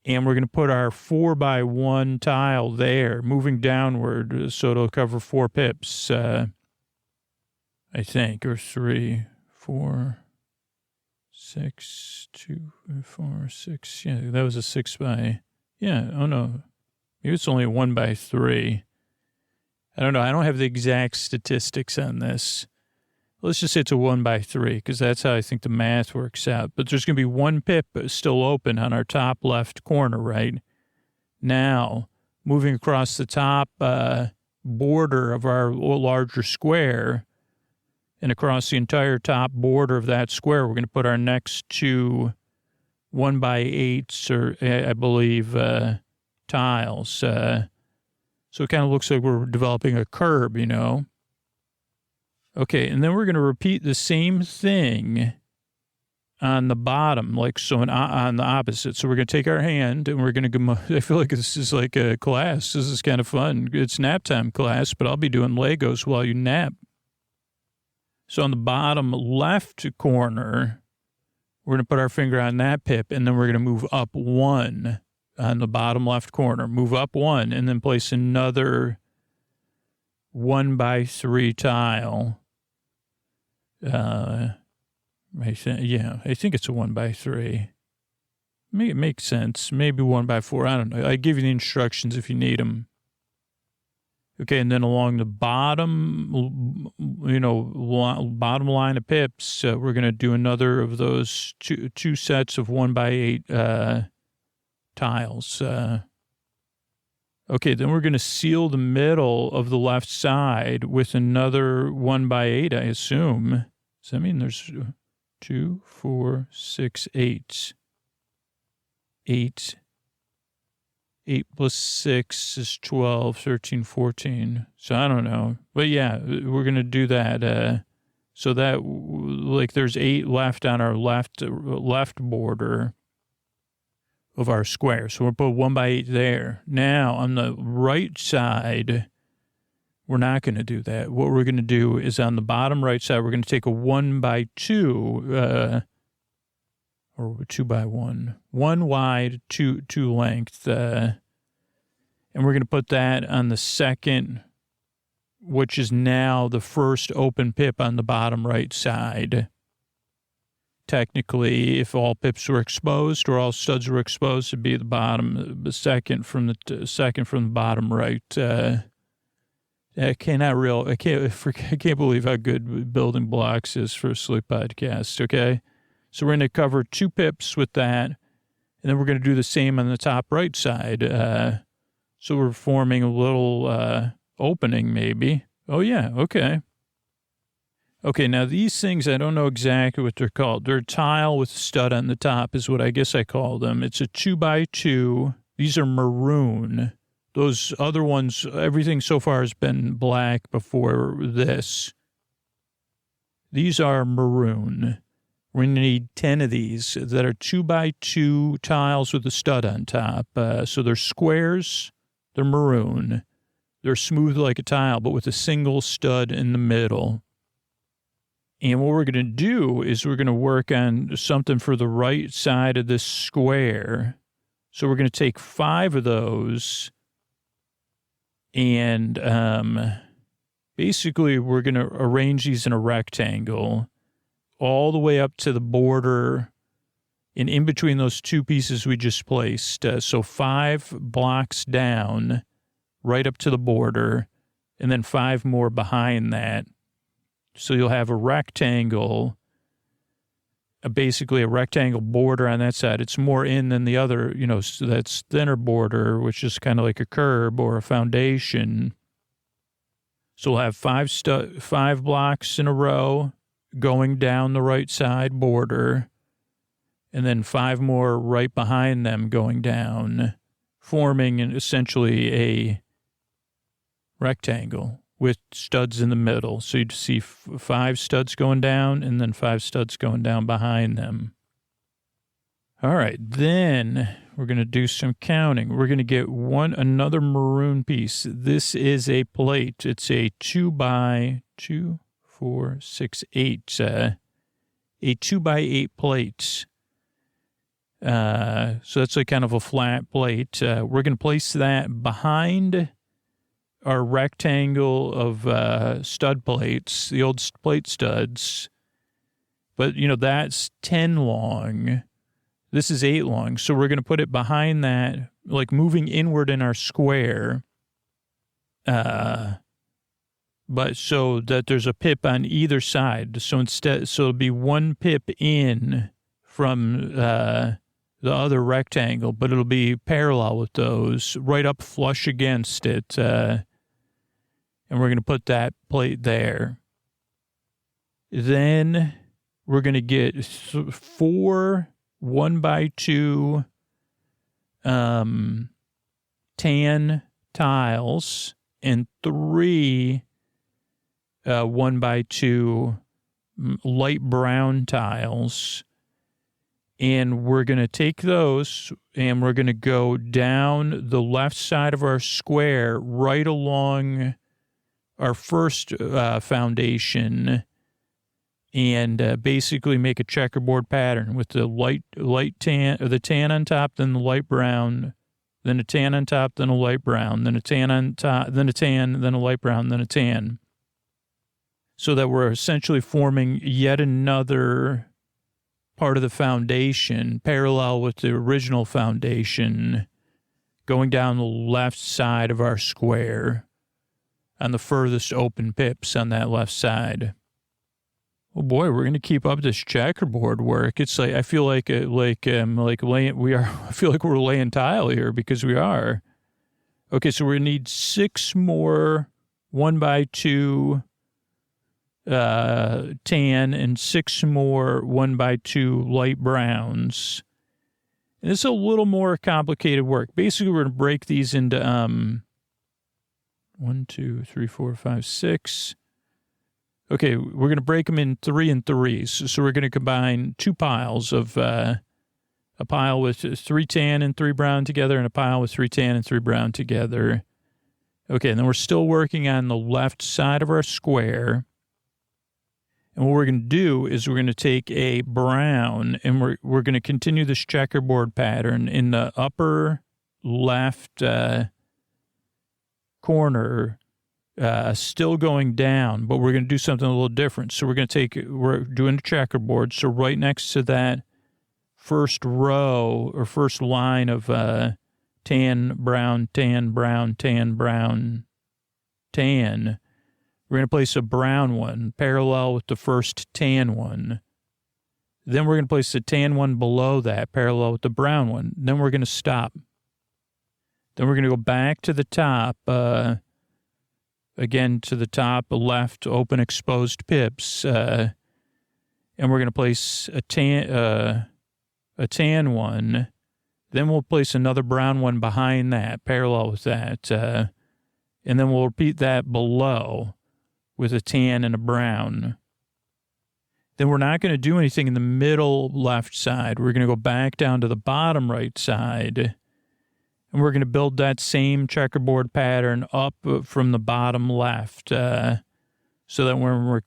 And we're going to put our 4x1 tile there, moving downward, so it'll cover 4 pips, I think, or 3, 4, 6, 2, 4, 6. Yeah, that was a 6 by... Yeah, oh no. Maybe it's only a 1x3. I don't know. I don't have the exact statistics on this. Let's just say it's a 1x3, because that's how I think the math works out. But there's going to be 1 pip still open on our top left corner, right? Now, moving across the top border of our larger square, and across the entire top border of that square, we're going to put our next 2 1x8s, or I believe, tiles. So it kind of looks like we're developing a curb, you know. Okay, and then we're going to repeat the same thing on the bottom, like so on the opposite. So we're going to take our hand, and we're going to go. I feel like this is like a class. This is kind of fun. It's nap time class, but I'll be doing Legos while you nap. So on the bottom left corner, we're going to put our finger on that pip, and then we're going to move up 1 on the bottom left corner. Move up 1, and then place another 1x3 tile. I think it's a 1x3. It makes sense. Maybe 1x4. I don't know. I give you the instructions if you need them. Okay, and then along the bottom, bottom line of pips, we're going to do another of those two sets of 1x8 tiles. Okay, then we're going to seal the middle of the left side with another 1x8, I assume. Does that mean there's 2, 4, 6, 8? 8 plus 6 is 12, 13, 14. So I don't know. But yeah, we're going to do that. So that, like, there's 8 left on our left border of our square. So we'll put 1x8 there. Now, on the right side, we're not going to do that. What we're going to do is on the bottom right side, we're going to take a 1x2, or 2x1, 1 wide, 2 length, and we're going to put that on the second, which is now the first open pip on the bottom right side. Technically, if all pips were exposed or all studs were exposed, it'd be the second from the bottom right. I can't believe how good building blocks is for a sleep podcast. Okay. So we're going to cover 2 pips with that, and then we're going to do the same on the top right side. So we're forming a little opening, maybe. Oh, yeah, okay. Okay, now these things, I don't know exactly what they're called. They're a tile with a stud on the top is what I guess I call them. It's a 2x2. These are maroon. Those other ones, everything so far has been black before this. These are maroon. We're going to need 10 of these that are 2x2 tiles with a stud on top. So they're squares. They're maroon. They're smooth like a tile, but with a single stud in the middle. And what we're going to do is we're going to work on something for the right side of this square. So we're going to take 5 of those, and basically we're going to arrange these in a rectangle all the way up to the border and in between those 2 pieces we just placed. So 5 blocks down right up to the border, and then 5 more behind that. So you'll have a rectangle basically a rectangle border on that side. It's more in than the other, so that's thinner border, which is kind of like a curb or a foundation. So we'll have 5 blocks in a row going down the right side border, and then 5 more right behind them going down, forming essentially a rectangle with studs in the middle. So you'd see 5 studs going down and then 5 studs going down behind them. All right, then we're going to do some counting. We're going to get another maroon piece. This is a plate. It's a 2 by 2, 4, 6, 8. A 2 by 8 plate. So that's like kind of a flat plate. We're going to place that behind our rectangle of stud plates, the old plate studs. But, that's 10 long. This is 8 long. So we're going to put it behind that, like moving inward in our square. But so that there's a pip on either side. So it'll be 1 pip in from the other rectangle, but it'll be parallel with those, right up flush against it. And we're going to put that plate there. Then we're going to get 4 1 by 2 tan tiles and 3 1 by 2 light brown tiles. And we're going to take those and we're going to go down the left side of our square right along our first foundation and basically make a checkerboard pattern with the light tan, or the tan on top, then the light brown, then a tan on top, then a light brown, then a tan on top, then a tan, then a light brown, then a tan. So that we're essentially forming yet another part of the foundation parallel with the original foundation going down the left side of our square on the furthest open pips on that left side. Oh boy, we're going to keep up this checkerboard work. It's like, I feel like I feel like we're laying tile here because we are. Okay. So we're going to need 6 more 1 by 2 tan and 6 more 1 by 2 light browns. And it's a little more complicated work. Basically, we're going to break these into 1, 2, 3, 4, 5, 6. Okay, we're going to break them in 3 and 3s. So we're going to combine 2 piles of a pile with 3 tan and 3 brown together and a pile with 3 tan and 3 brown together. Okay, and then we're still working on the left side of our square. And what we're going to do is we're going to take a brown and we're going to continue this checkerboard pattern in the upper left corner, still going down, but we're going to do something a little different. So we're doing a checkerboard. So right next to that first row or first line of tan, brown, tan, brown, tan, brown, tan, we're going to place a brown one parallel with the first tan one. Then we're going to place the tan one below that parallel with the brown one. Then we're going to stop. Then we're going to go back to the top, again to the top left, open exposed pips, and we're going to place a tan one. Then we'll place another brown one behind that, parallel with that, and then we'll repeat that below with a tan and a brown. Then we're not going to do anything in the middle left side. We're going to go back down to the bottom right side, and we're going to build that same checkerboard pattern up from the bottom left, so that when we're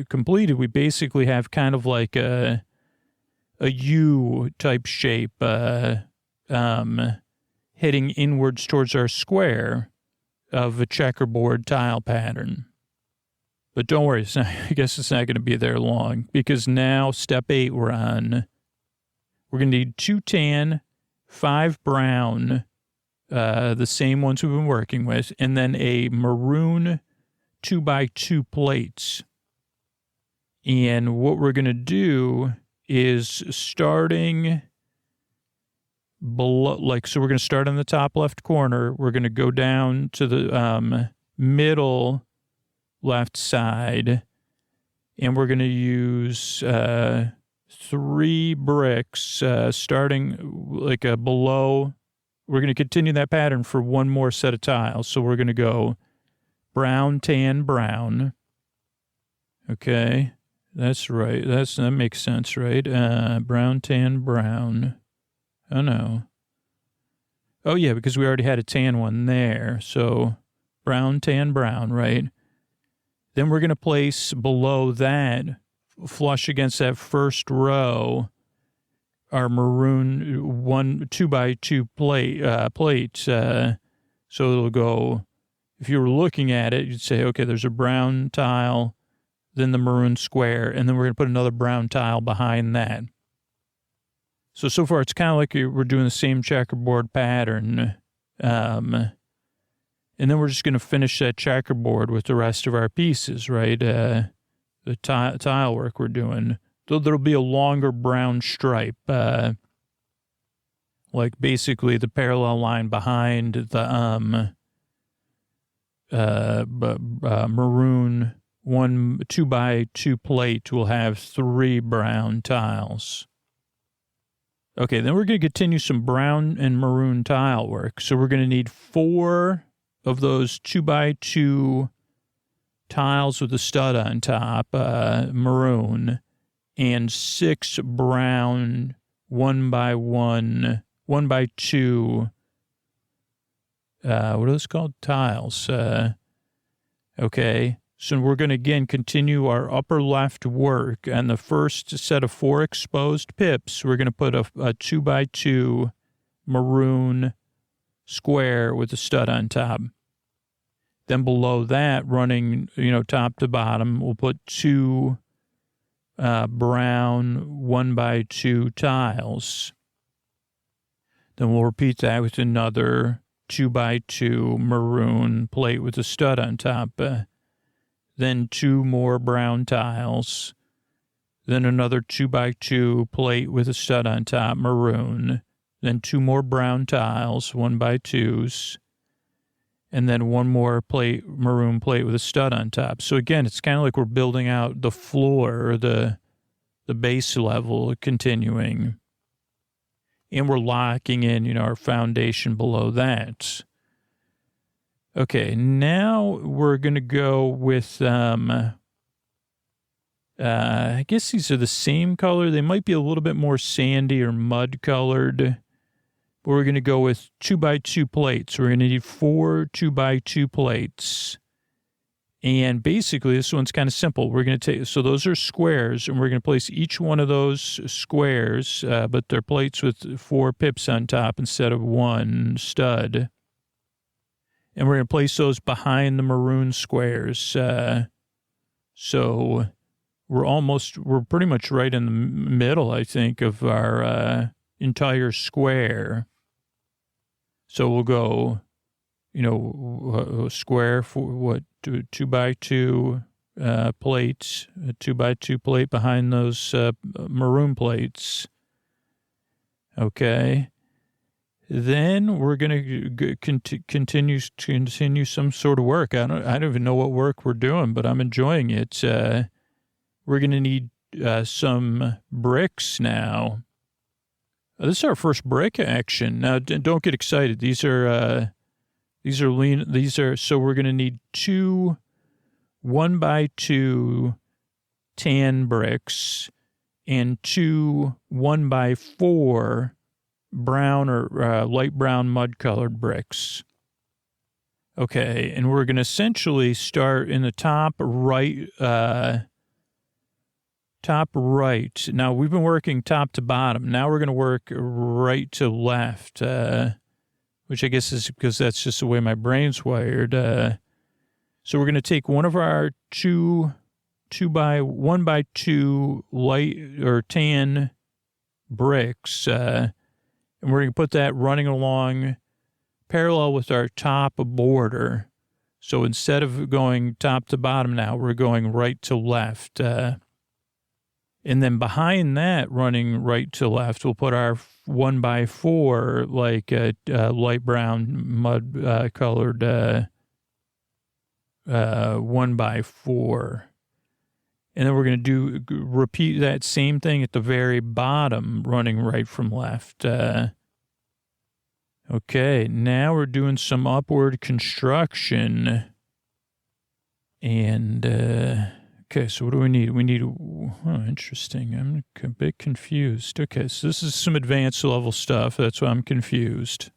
completed, we basically have kind of like a U-type shape heading inwards towards our square of a checkerboard tile pattern. But don't worry, I guess it's not going to be there long, because now step 8 we're on. We're going to need 2 tan, 5 brown, the same ones we've been working with, and then a maroon 2 by 2 plates. And what we're going to do is starting below, like, so we're going to start on the top left corner. We're going to go down to the middle left side, and we're going to use 3 bricks starting like below. We're going to continue that pattern for one more set of tiles. So we're going to go brown, tan, brown. Okay, that's right. That makes sense, right? Brown, tan, brown. Oh, no. Oh, yeah, because we already had a tan one there. So brown, tan, brown, right? Then we're going to place below that, flush against that first row, our maroon 2x2 plate. So it'll go, if you were looking at it, you'd say, okay, there's a brown tile, then the maroon square, and then we're going to put another brown tile behind that. So far, it's kind of like we're doing the same checkerboard pattern. And then we're just going to finish that checkerboard with the rest of our pieces, right? The tile work we're doing. There'll be a longer brown stripe, like basically the parallel line behind the maroon 2x2 plate will have 3 brown tiles. Okay, then we're going to continue some brown and maroon tile work. So we're going to need 4 of those 2x2 tiles with a stud on top, maroon, and 6 brown 1x2, what are those called? Tiles. Okay. So we're going to, again, continue our upper left work. On the first set of 4 exposed pips, we're going to put a 2x2 maroon square with a stud on top. Then below that, running, top to bottom, we'll put 2 brown 1x2 tiles. Then we'll repeat that with another 2x2 maroon plate with a stud on top. Then 2 more brown tiles, then another 2x2 plate with a stud on top, maroon, then 2 more brown tiles, 1x2s, and then 1 more maroon plate with a stud on top. So again, it's kind of like we're building out the floor, or the base level, continuing, and we're locking in, our foundation below that. Okay, now we're going to go with, I guess these are the same color. They might be a little bit more sandy or mud colored. But we're going to go with 2x2 plates. We're going to need 4 2x2 plates. And basically, this one's kind of simple. We're going to take, so those are squares, and we're going to place each one of those squares, but they're plates with 4 pips on top instead of 1 stud. And we're going to place those behind the maroon squares. So we're pretty much right in the middle, I think, of our entire square. So we'll go, square for 2x2 plates, a 2x2 plate behind those maroon plates. Okay. Then we're going to continue some sort of work. I don't even know what work we're doing, but I'm enjoying it. We're going to need some bricks now. This is our first brick action. Now, don't get excited. These are so we're going to need 2 1x2 tan bricks and 2 1x4 brown or light brown mud colored bricks. Okay, and we're going to essentially start in the top right. Now we've been working top to bottom. Now we're going to work right to left, which I guess is because that's just the way my brain's wired. So we're going to take one of our 1x2 light or tan bricks, and we're going to put that running along parallel with our top border. So instead of going top to bottom now, we're going right to left. And then behind that, running right to left, we'll put our 1x4, like light brown mud colored 1x4. And then we're going to repeat that same thing at the very bottom, running right from left. Okay, now we're doing some upward construction. And, okay, so what do we need? We need, interesting. I'm a bit confused. Okay, so this is some advanced level stuff. That's why I'm confused.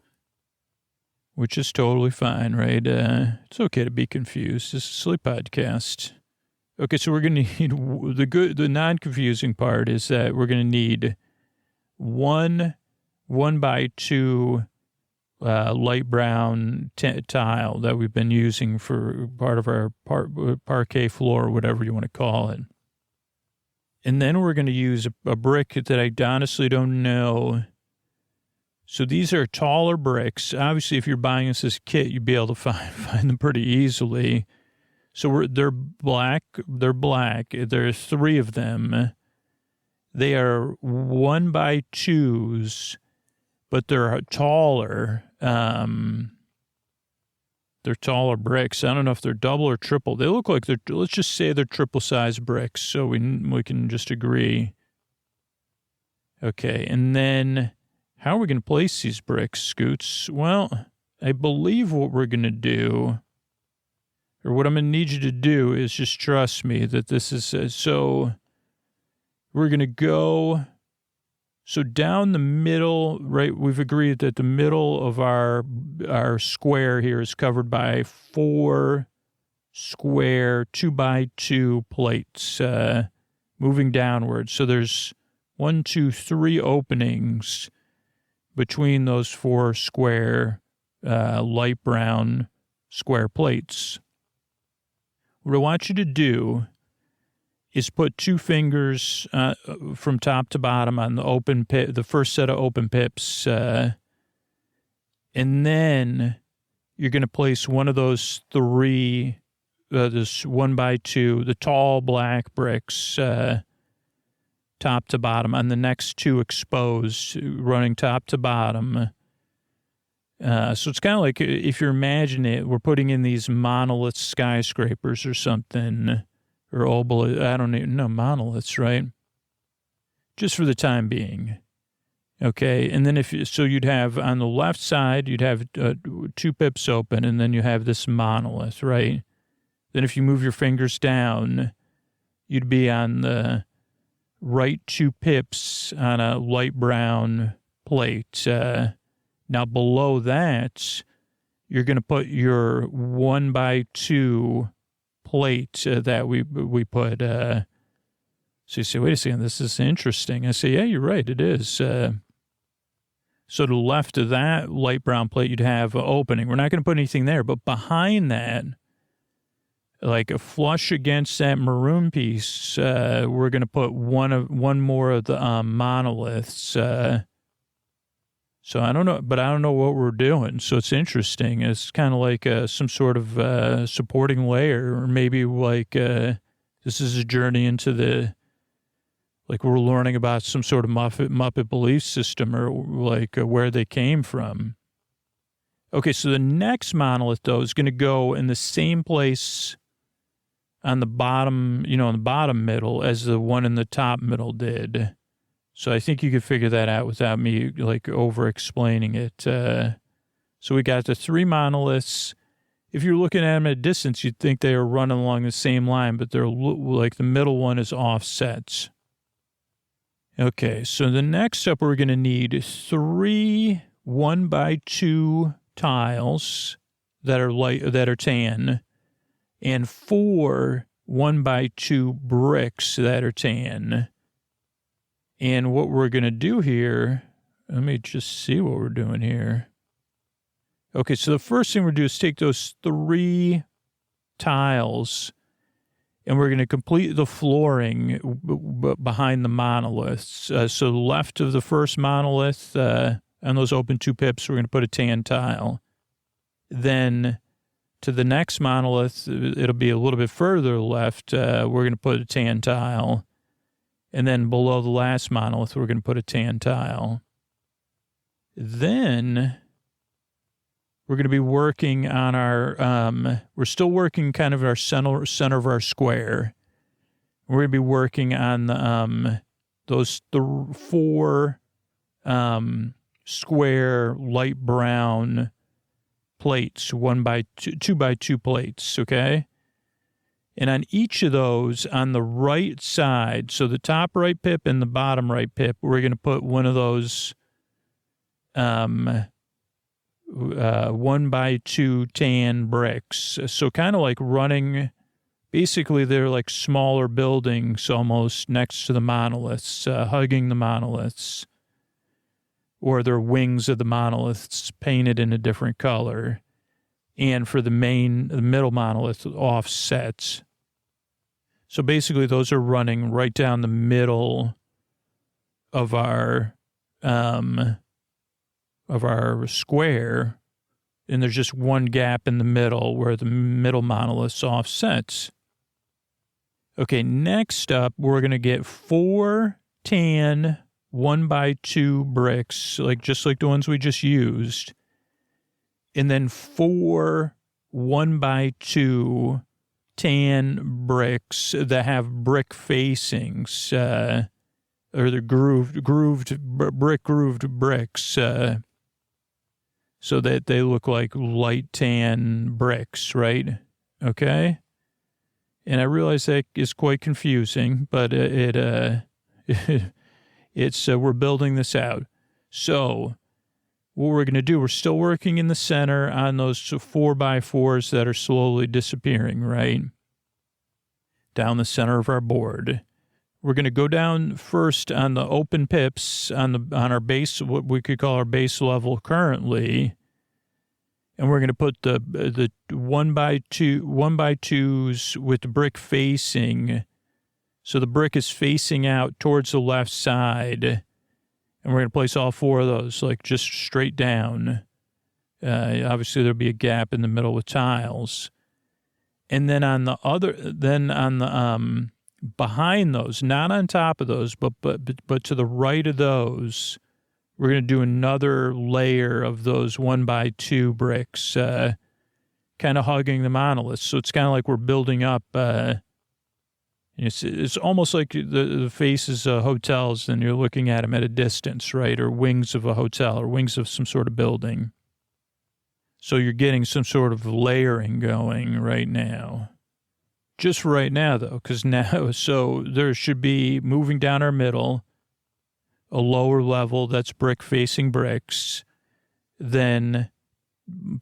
Which is totally fine, right? It's okay to be confused. This is a silly podcast. Okay, so we're going to need, the non-confusing part is that we're going to need 1x2 light brown tile that we've been using for part of our parquet floor, whatever you want to call it. And then we're going to use a brick that I honestly don't know. So these are taller bricks. Obviously, if you're buying this as a kit, you'd be able to find them pretty easily. So they're black. They're black. There are 3 of them. They are 1x2s, but they're taller. They're taller bricks. I don't know if they're double or triple. They look like let's just say they're triple size bricks, so we can just agree. Okay, and then how are we going to place these bricks, Scoots? Well, I believe what we're going to do, or what I'm going to need you to do, is just trust me that this is, so we're going to go, so down the middle, right, we've agreed that the middle of our square here is covered by 4 square 2x2 plates, moving downward. So there's 1, 2, 3 openings between those 4 square, light brown square plates. What I want you to do is put 2 fingers from top to bottom on the open pip, the first set of open pips, and then you're going to place one of those 3, this 1x2, the tall black bricks, top to bottom, on the next 2 exposed, running top to bottom. So it's kind of like, if you imagine it, we're putting in these monolith skyscrapers or something, or I don't even know, monoliths, right? Just for the time being. Okay, and then so you'd have on the left side, you'd have 2 pips open, and then you have this monolith, right? Then if you move your fingers down, you'd be on the right 2 pips on a light brown plate. Now below that, you're going to put your 1x2 plate that we put. So you say, wait a second, this is interesting. I say, yeah, you're right, it is. So to the left of that light brown plate, you'd have an opening. We're not going to put anything there, but behind that, like a flush against that maroon piece, we're going to put one more of the monoliths. So I don't know, but I don't know what we're doing. So it's interesting. It's kind of like some sort of supporting layer, or maybe like this is a journey into like we're learning about some sort of Muppet belief system, or like where they came from. Okay, so the next monolith, though, is going to go in the same place on the bottom, in the bottom middle as the one in the top middle did. So I think you could figure that out without me, like, over-explaining it. So we got the 3 monoliths. If you're looking at them at a distance, you'd think they are running along the same line, but they're like the middle one is offset. Okay, so the next up, we're going to need 3 1x2 tiles that are tan, and 4 1x2 bricks that are tan. And what we're going to do here, let me just see what we're doing here. Okay, so the first thing we're doing is take those 3 tiles, and we're going to complete the flooring behind the monoliths. So left of the first monolith, on those open 2 pips, we're going to put a tan tile. Then to the next monolith, it'll be a little bit further left, we're going to put a tan tile. And then below the last monolith, we're going to put a tan tile. Then we're going to be working on our, we're still working kind of our center of our square. We're going to be working on those 4 square light brown plates, 2 by 2 plates, okay? And on each of those, on the right side, so the top right pip and the bottom right pip, we're going to put one of those 1 by 2 tan bricks. So kind of like running, basically they're like smaller buildings almost next to the monoliths, hugging the monoliths. Or they're wings of the monoliths painted in a different color. And for the middle monolith, offsets. So basically those are running right down the middle of our square. And there's just one gap in the middle where the middle monoliths offsets. Okay, next up, we're going to get 4 tan 1 by 2 bricks, just like the ones we just used. And then 4 1 by 2 tan bricks that have brick facings, or the grooved bricks, so that they look like light tan bricks, right? Okay. And I realize that is quite confusing, but it's we're building this out. So what we're going to do, we're still working in the center on those 4 by 4s that are slowly disappearing, right? Down the center of our board. We're going to go down first on the open pips on our base, what we could call our base level currently. And we're going to put the 1 by 2s with the brick facing. So the brick is facing out towards the left side. And we're going to place all 4 of those, just straight down. Obviously, there'll be a gap in the middle with tiles. And then behind those, not on top of those, but to the right of those, we're going to do another layer of those 1 by 2 bricks, kind of hugging the monoliths. So it's kind of like we're building up. It's almost like the faces of hotels and you're looking at them at a distance, right? Or wings of a hotel or wings of some sort of building. So you're getting some sort of layering going right now. Just right now, though, because so there should be, moving down our middle, a lower level that's brick facing bricks. Then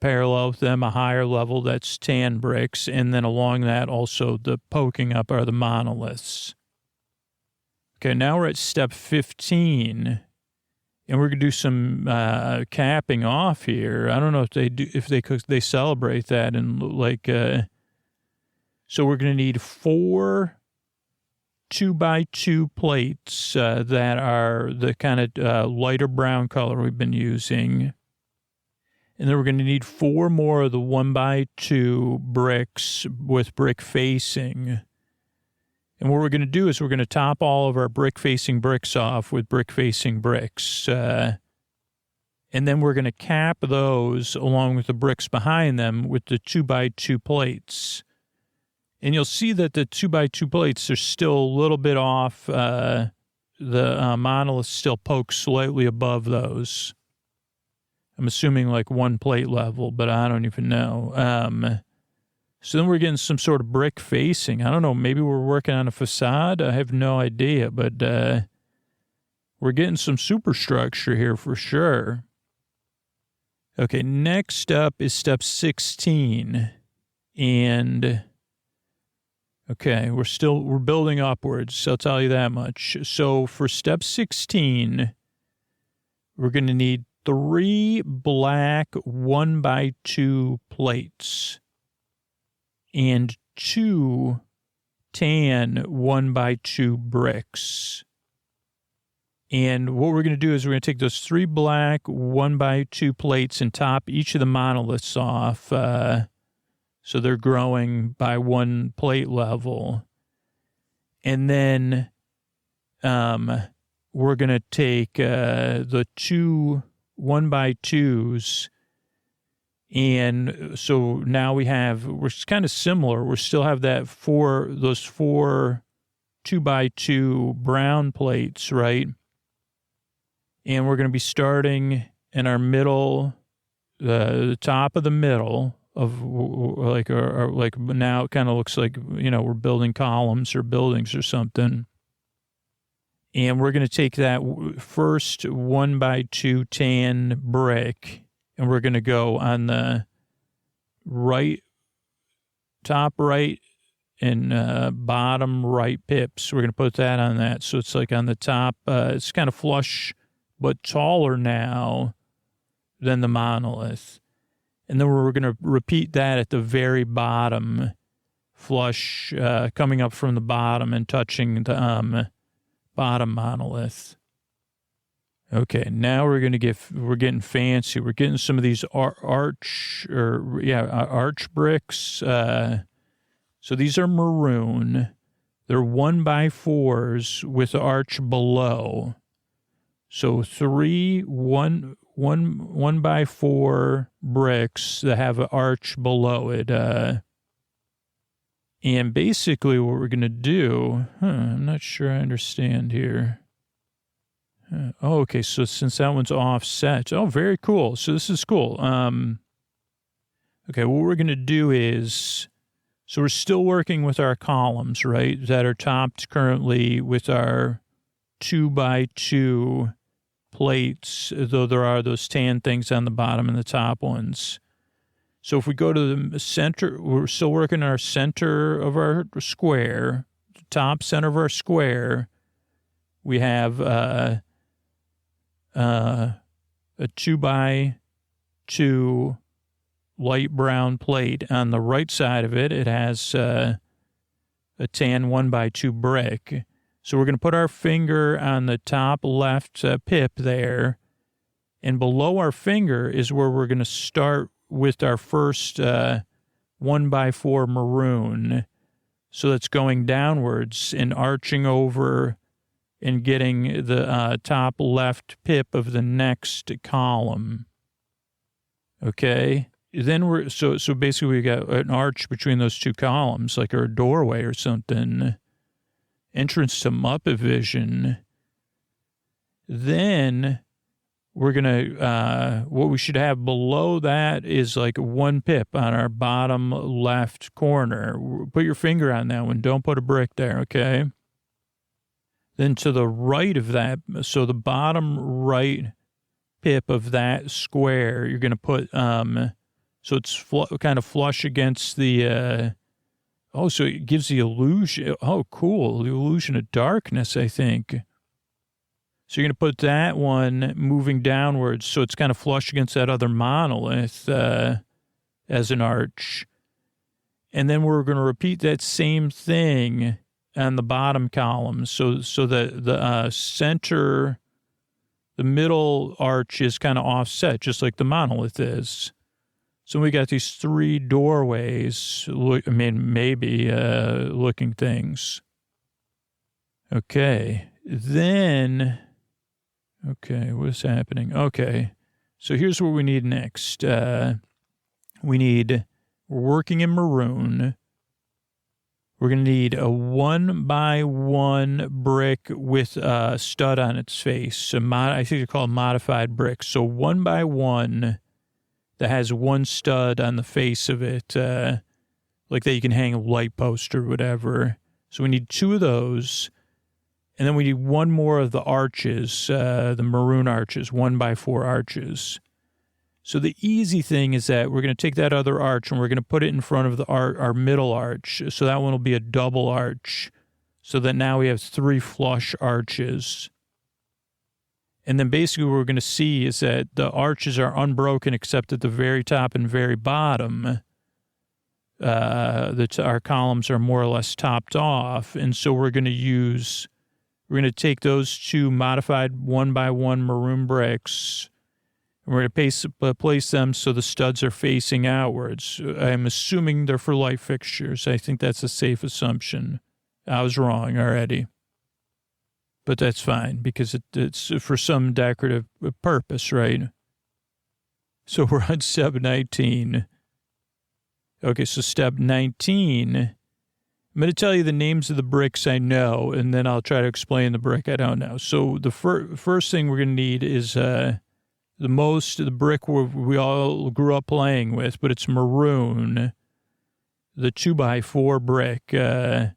parallel with them, a higher level that's tan bricks, and then along that also the poking up are the monoliths. Okay, now we're at step 15, and we're gonna do some capping off here. I don't know if they celebrate that and so we're gonna need 4 2 by 2 plates that are the kind of lighter brown color we've been using. And then we're going to need 4 more of the 1 by 2 bricks with brick facing. And what we're going to do is we're going to top all of our brick facing bricks off with brick facing bricks. And then we're going to cap those along with the bricks behind them with the 2 by 2 plates. And you'll see that the 2 by 2 plates are still a little bit off. The monolith still pokes slightly above those. I'm assuming 1 plate level, but I don't even know. So then we're getting some sort of brick facing. I don't know. Maybe we're working on a facade. I have no idea, but we're getting some superstructure here for sure. Okay, next up is step 16. And okay, we're building upwards. I'll tell you that much. So for step 16, we're going to need 3 black 1 by 2 plates and 2 tan 1 by 2 bricks. And what we're going to do is we're going to take those 3 black 1 by 2 plates and top each of the monoliths off. So they're growing by 1 plate level. And then we're going to take the two 1x2s. And so now we're kind of similar. We still have those four 2x2 brown plates, right? And we're going to be starting in our middle, the top of the middle of like now it kind of looks like, we're building columns or buildings or something. And we're going to take that first 1x2 tan brick, and we're going to go on the top right and bottom right pips. We're going to put that on that. So it's like on the top, it's kind of flush, but taller now than the monolith. And then we're going to repeat that at the very bottom, flush, coming up from the bottom and touching the bottom monolith. Okay, now we're getting fancy. We're getting some of these arch bricks. So these are maroon. They're 1x4s with arch below. So 1x4 bricks that have an arch below it. And basically what we're going to do, I'm not sure I understand here. Okay, so since that one's offset. Oh, very cool. So this is cool. Okay, what we're going to do is, so we're still working with our columns, right, that are topped currently with our 2x2 plates, though there are those tan things on the bottom and the top ones. So if we go to the center, we're still working our center of our square, the top center of our square. We have a 2x2 light brown plate. On the right side of it, it has a tan 1x2 brick. So we're going to put our finger on the top left pip there. And below our finger is where we're going to start with our first 1x4 maroon. So that's going downwards and arching over and getting the top left pip of the next column. Okay. Then so basically we got an arch between those two columns, like a doorway or something. Entrance to Muppet Vision. Then we're going to, what we should have below that is like one pip on our bottom left corner. Put your finger on that one. Don't put a brick there, okay? Then to the right of that, so the bottom right pip of that square, you're going to put, so it's kind of flush against the, so it gives the illusion, cool, the illusion of darkness, I think. So you're going to put that one moving downwards, so it's kind of flush against that other monolith as an arch. And then we're going to repeat that same thing on the bottom column. So the center, the middle arch is kind of offset, just like the monolith is. So we got these three doorways, maybe looking things. Okay. Then, what's happening? Okay. So here's what we need next. We're working in maroon. We're going to need a 1x1 brick with a stud on its face. I think they're called modified bricks. So 1x1 that has one stud on the face of it, like that you can hang a light post or whatever. So we need two of those. And then we need one more of the arches, the maroon arches, 1x4 arches. So the easy thing is that we're going to take that other arch and we're going to put it in front of our middle arch. So that one will be a double arch. So that now we have three flush arches. And then basically what we're going to see is that the arches are unbroken except at the very top and very bottom. Our columns are more or less topped off. And so we're going to take those two modified 1x1 maroon bricks, and we're going to place them so the studs are facing outwards. I'm assuming they're for light fixtures. I think that's a safe assumption. I was wrong already. but that's fine because it's for some decorative purpose, right? So we're on step 19. Okay, so step 19, I'm going to tell you the names of the bricks I know, and then I'll try to explain the brick I don't know. So the first thing we're going to need is the brick we all grew up playing with, but it's maroon, the 2x4 brick, your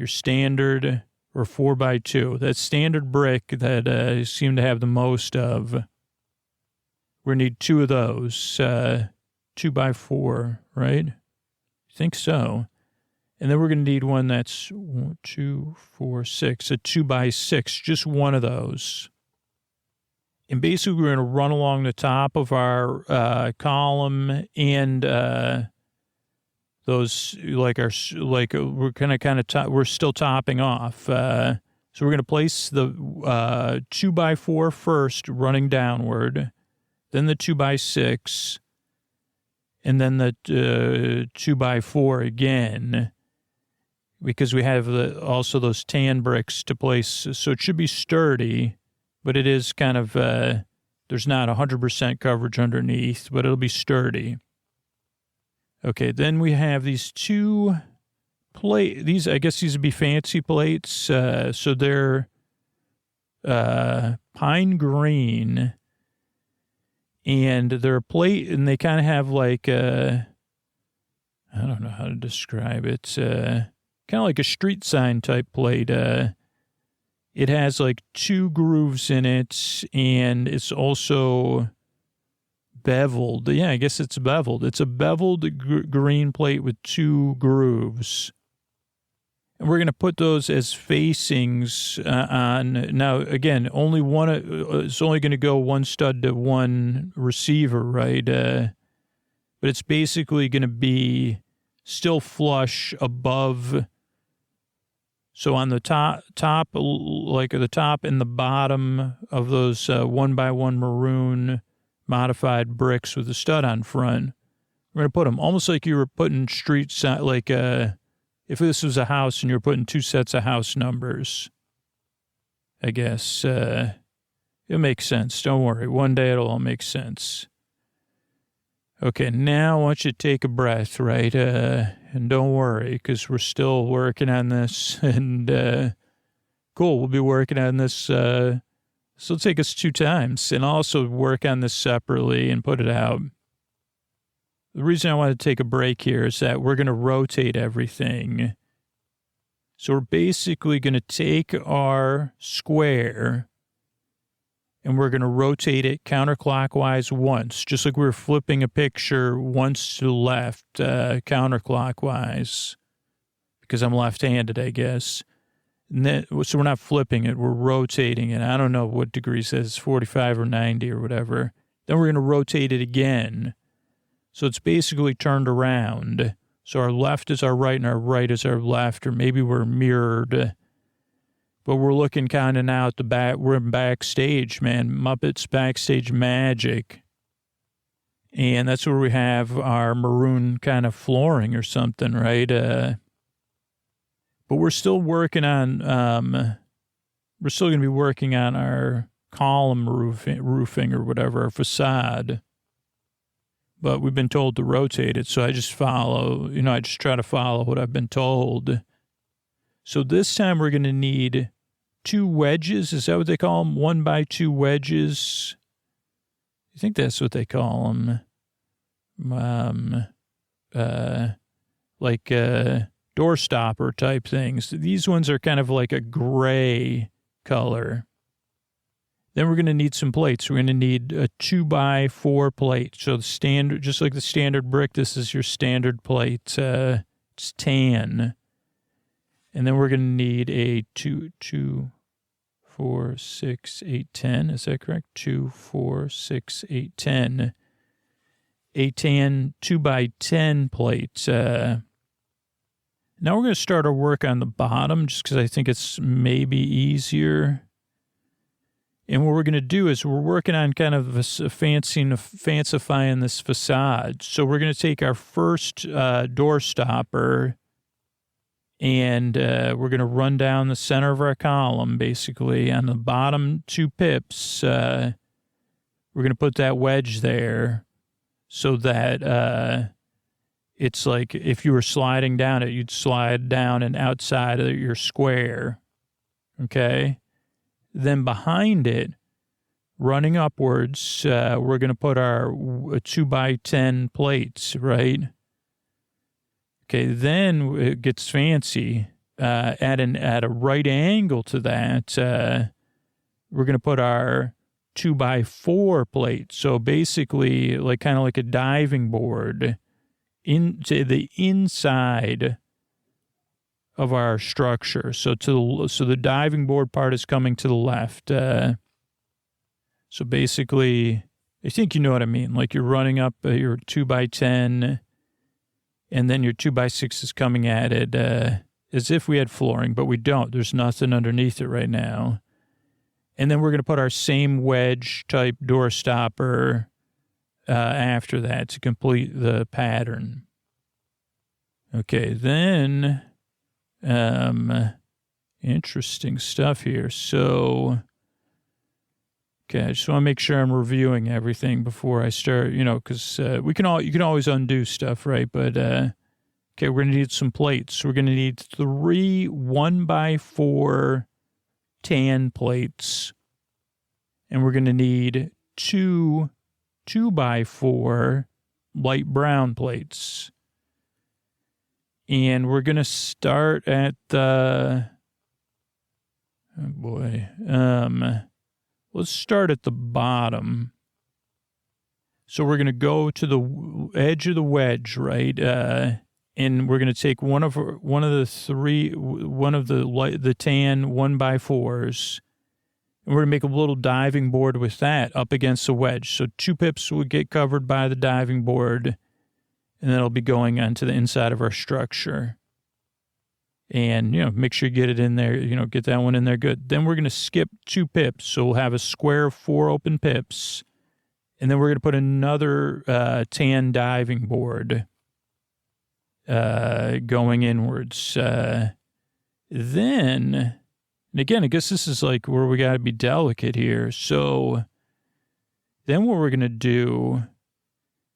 standard or 4x2. That standard brick that you seem to have the most of. We're going to need 2 of those, 2x4, right? I think so. And then we're going to need one that's 1, 2, 4, 6, a 2x6, just one of those. And basically we're going to run along the top of our column and those we're we're still topping off. So we're going to place the 2x4 first, running downward, then the 2x6, and then the 2x4 again, because we have also those tan bricks to place. So it should be sturdy, but it is kind of, there's not 100% coverage underneath, but it'll be sturdy. Okay, then we have these 2 I guess these would be fancy plates. So they're pine green, and they're a plate, and they kind of have like I don't know how to describe it. Kind of like a street sign type plate. It has like 2 grooves in it, and it's also beveled. Yeah, I guess it's beveled. It's a beveled green plate with 2 grooves. And we're going to put those as facings on. Now, again, only one. It's only going to go 1 stud to 1 receiver, right? But it's basically going to be still flush above. So on the top, like the top and the bottom of those 1x1 maroon modified bricks with the stud on front, we're going to put them almost like you were putting street sign, like if this was a house and you were putting 2 sets of house numbers. I guess it makes sense. Don't worry. One day it'll all make sense. Okay, now I want you to take a breath, right? And don't worry, because we're still working on this. And cool, we'll be working on this. So it'll take us 2 times. And also work on this separately and put it out. The reason I want to take a break here is that we're going to rotate everything. So we're basically going to take our square and we're going to rotate it counterclockwise once, just like we were flipping a picture once to the left, counterclockwise, because I'm left-handed, I guess. And then, so we're not flipping it, we're rotating it. I don't know what degrees it is, 45 or 90 or whatever. Then we're going to rotate it again. So it's basically turned around. So our left is our right and our right is our left, or maybe we're mirrored. But we're looking kind of now at the back. We're in backstage, man. Muppets backstage magic. And that's where we have our maroon kind of flooring or something, right? But we're still working on, we're still going to be working on our column roofing or whatever, our facade. But we've been told to rotate it, so I just follow, I just try to follow what I've been told. So this time we're going to need 2 wedges. Is that what they call them? 1x2 wedges. I think that's what they call them. Like door stopper type things. These ones are kind of like a gray color. Then we're going to need some plates. We're going to need a 2x4 plate. So the standard, just like the standard brick, this is your standard plate. It's tan. And then we're going to need a 2, 4, 6, 8, 10. Is that correct? 2, 4, 6, 8, 10. A tan 2x10 plate. Now we're going to start our work on the bottom just because I think it's maybe easier. And what we're going to do is we're working on kind of fancifying this facade. So we're going to take our first door stopper And we're going to run down the center of our column, basically. On the bottom 2 pips, we're going to put that wedge there so that it's like if you were sliding down it, you'd slide down and outside of your square. Okay? Then behind it, running upwards, we're going to put our 2x10 plates, right? Okay, then it gets fancy. At a right angle to that, we're going to put our 2x4 plate. So basically, like kind of like a diving board into the inside of our structure. So the diving board part is coming to the left. So basically, I think you know what I mean. Like you're running up your 2x10. And then your 2x6 is coming at it as if we had flooring, but we don't. There's nothing underneath it right now. And then we're going to put our same wedge type door stopper after that to complete the pattern. Okay, then interesting stuff here. So, okay, I just want to make sure I'm reviewing everything before I start, because you can always undo stuff, right? But, okay, we're going to need some plates. We're going to need 3 1x4 tan plates. And we're going to need 2 2x4 light brown plates. And we're going to start at the, let's start at the bottom. So we're going to go to the edge of the wedge, right? And we're going to take one of the tan 1x4s, and we're going to make a little diving board with that up against the wedge. So 2 pips will get covered by the diving board, and then it'll be going onto the inside of our structure. And, make sure you get it in there, get that one in there good. Then we're going to skip 2 pips. So we'll have a square of 4 open pips. And then we're going to put another tan diving board going inwards. Then, and again, I guess this is like where we got to be delicate here. So then what we're going to do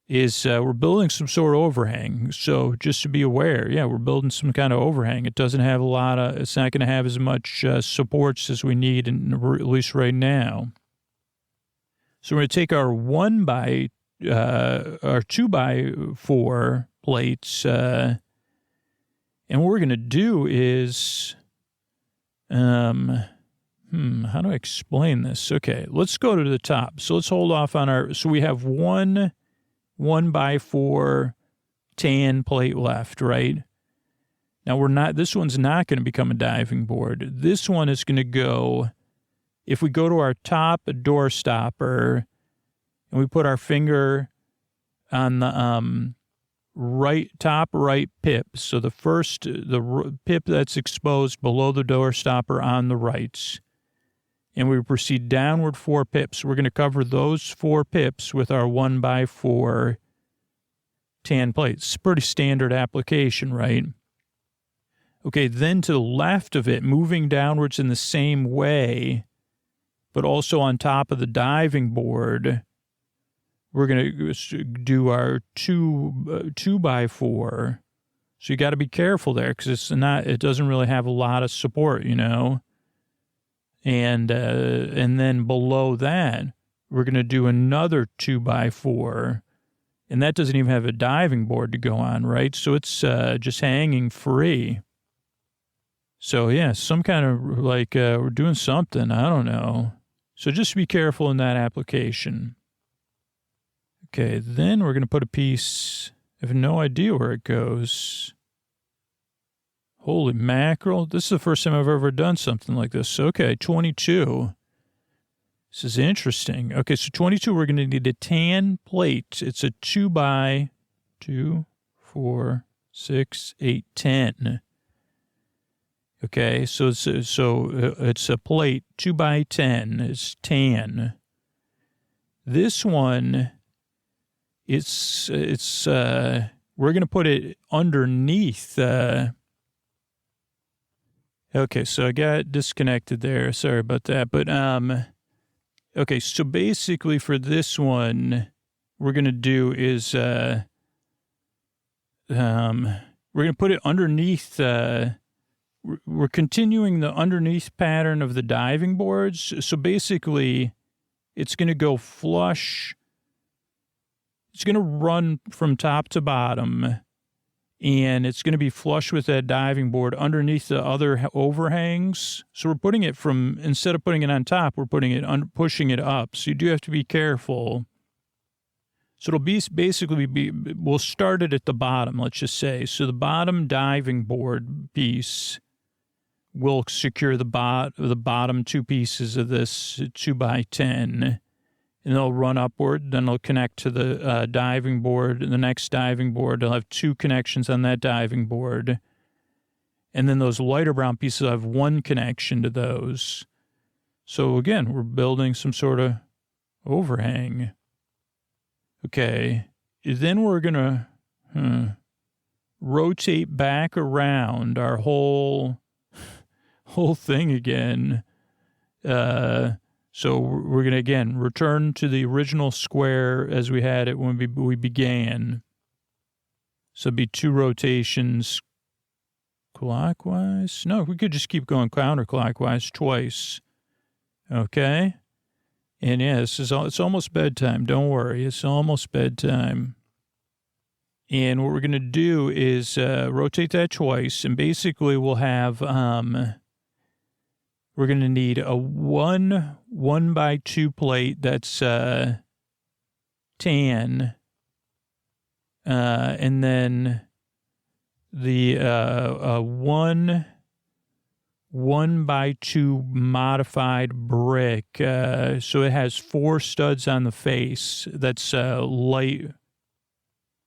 is we're building some sort of overhang. So just to be aware, we're building some kind of overhang. It doesn't have it's not going to have as much supports as we need, at least right now. So we're going to take our 2x4 plates, and what we're going to do is, how do I explain this? Okay, let's go to the top. So let's hold off on so we have 1x4 tan plate left, right? Now this one's not going to become a diving board. This one is going to go, if we go to our top door stopper and we put our finger on the top right pip, so the pip that's exposed below the door stopper on the right, and we proceed downward 4 pips. We're going to cover those 4 pips with our 1x4 tan plates. Pretty standard application, right? Okay, then to the left of it, moving downwards in the same way, but also on top of the diving board, we're going to do our 2x4. So you got to be careful there because it doesn't really have a lot of support, And then below that, we're going to do another 2x4, and that doesn't even have a diving board to go on, right? So it's just hanging free. So some kind of we're doing something. I don't know. So just be careful in that application. Okay, then we're going to put a piece. I have no idea where it goes. Holy mackerel. This is the first time I've ever done something like this. Okay, 22. This is interesting. Okay, so 22, we're going to need a tan plate. It's a 2x2, 4, 6, 8, 10. Okay, so it's a plate, 2x10. It's tan. This one, we're going to put it underneath. Okay, so I got disconnected there. Sorry about that. But, okay, so basically for this one, we're going to do is, we're going to put it underneath, we're continuing the underneath pattern of the diving boards. So basically, it's going to go flush. It's going to run from top to bottom, and it's going to be flush with that diving board underneath the other overhangs. So we're putting it from, instead of putting it on top, we're putting it pushing it up. So you do have to be careful. So it'll be basically we'll start it at the bottom, let's just say. So the bottom diving board piece will secure the bottom two pieces of this 2x10, and they'll run upward. Then they'll connect to the diving board. The next diving board, they'll have two connections on that diving board. And then those lighter brown pieces will have one connection to those. So again, we're building some sort of overhang. Okay. Then we're going to rotate back around our whole thing again. So we're going to, again, return to the original square as we had it when we began. So it'd be two rotations clockwise. No, we could just keep going counterclockwise twice. Okay? And yeah, it's almost bedtime. Don't worry. It's almost bedtime. And what we're going to do is rotate that twice, and basically we'll have... we're going to need a 1x2 plate that's tan, and then the 1x2 modified brick. So it has 4 studs on the face. That's light,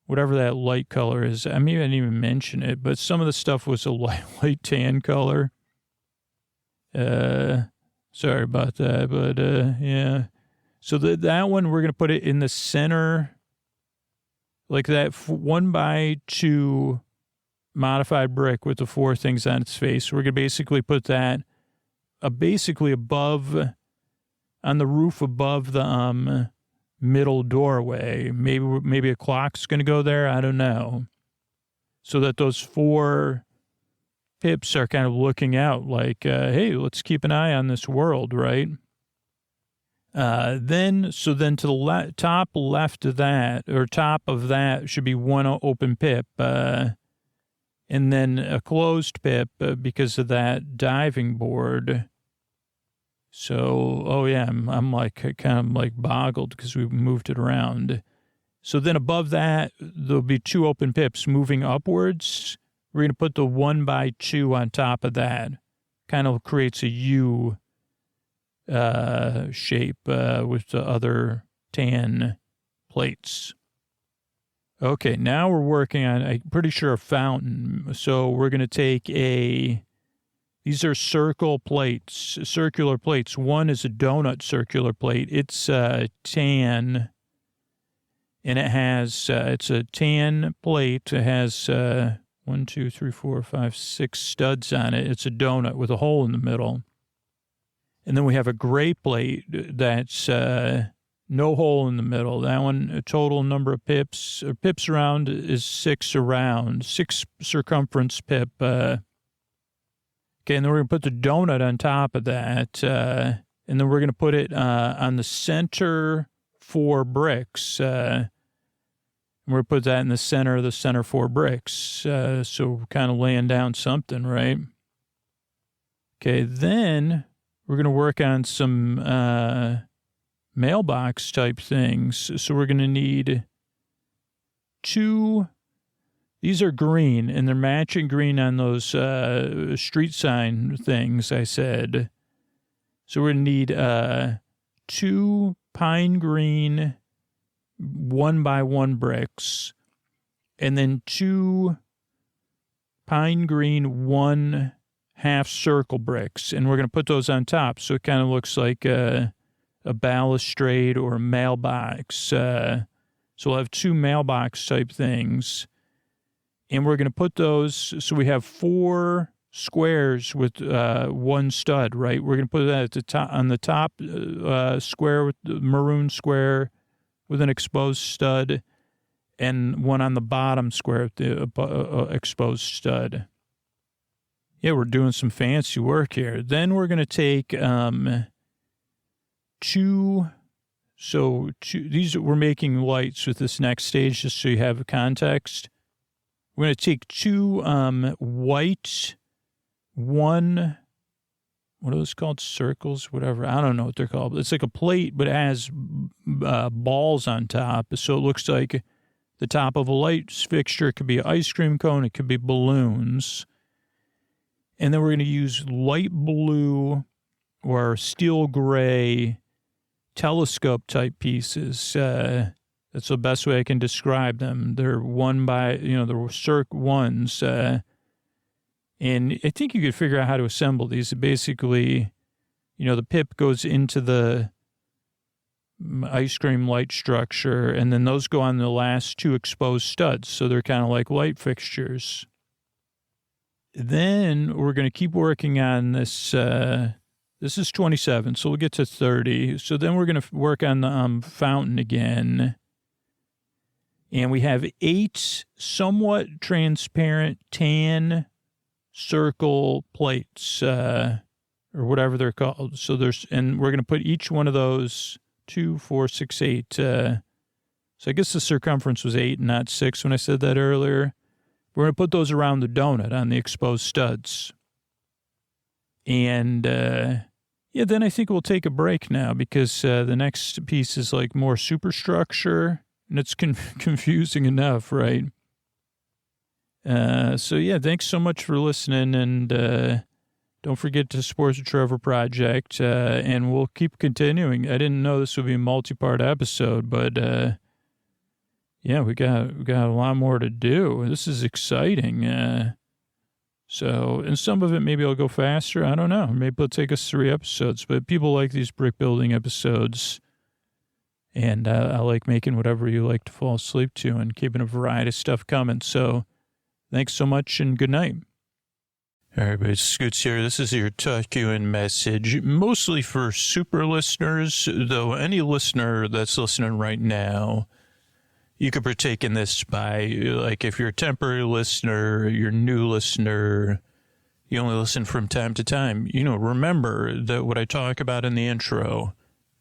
whatever that light color is. I mean, I didn't even mention it, but some of the stuff was a light tan color. Sorry about that, but, yeah. So that one, we're going to put it in the center, like that 1x2 modified brick with the 4 things on its face. We're going to basically put that, basically above, on the roof above the, middle doorway. Maybe a clock's going to go there. I don't know. So that those 4 pips are kind of looking out like, hey, let's keep an eye on this world, right? Then to the top left of that, or top of that, should be 1 open pip, and then a closed pip because of that diving board. So, oh yeah, I'm like kind of like boggled because we moved it around. So then above that, there'll be 2 open pips moving upwards. We're going to put the 1x2 on top of that. Kind of creates a U shape with the other tan plates. Okay, now we're working on, I'm pretty sure, a fountain. So we're going to take these are circular plates. One is a donut circular plate. It's tan, and it has, it's a tan plate. It has 1, 2, 3, 4, 5, 6 studs on it. It's a donut with a hole in the middle. And then we have a gray plate that's no hole in the middle. That one, a total number of pips around is 6 around, 6 circumference pip. Okay, and then we're going to put the donut on top of that. And then we're going to put it on the center 4 bricks. We're going to put that in the center 4 bricks. So we're kind of laying down something, right? Okay, then we're going to work on some mailbox type things. So we're going to need 2. These are green, and they're matching green on those street sign things I said. So we're going to need 2 pine green 1x1 bricks, and then 2 pine green 1/2 circle bricks, and we're going to put those on top so it kind of looks like a balustrade or a mailbox. So we'll have 2 mailbox type things, and we're going to put those, so we have 4 squares with one stud, right? We're going to put that at the top, on the top square with the maroon square with an exposed stud, and one on the bottom square with the exposed stud. Yeah, we're doing some fancy work here. Then we're going to take two. These we're making lights with this next stage, just so you have a context. We're going to take two white, one, what are those called? Circles, whatever. I don't know what they're called. It's like a plate, but it has balls on top. So it looks like the top of a light fixture. It could be an ice cream cone. It could be balloons. And then we're going to use light blue or steel gray telescope type pieces. That's the best way I can describe them. They're one by, they're circ ones. And I think you could figure out how to assemble these. Basically, the pip goes into the ice cream light structure, and then those go on the last two exposed studs. So they're kind of like light fixtures. Then we're going to keep working on this. This is 27, so we'll get to 30. So then we're going to work on the fountain again. And we have 8 somewhat transparent tan circle plates, or whatever they're called. So and we're going to put each one of those 2, 4, 6, 8. So I guess the circumference was 8, not 6 when I said that earlier. We're going to put those around the donut on the exposed studs. And, then I think we'll take a break now because the next piece is like more superstructure, and it's confusing enough, right? Thanks so much for listening, and don't forget to support the Trevor Project, and we'll keep continuing. I didn't know this would be a multi-part episode, but we got a lot more to do. This is exciting. And some of it maybe I'll go faster. I don't know. Maybe it'll take us 3 episodes, but people like these brick building episodes. And I like making whatever you like to fall asleep to and keeping a variety of stuff coming. So thanks so much and good night. All right, everybody, Scoots here. This is your Tuck You In message, mostly for super listeners, though any listener that's listening right now, you could partake in this by, like, if you're a temporary listener, you're a new listener, you only listen from time to time. Remember that what I talk about in the intro,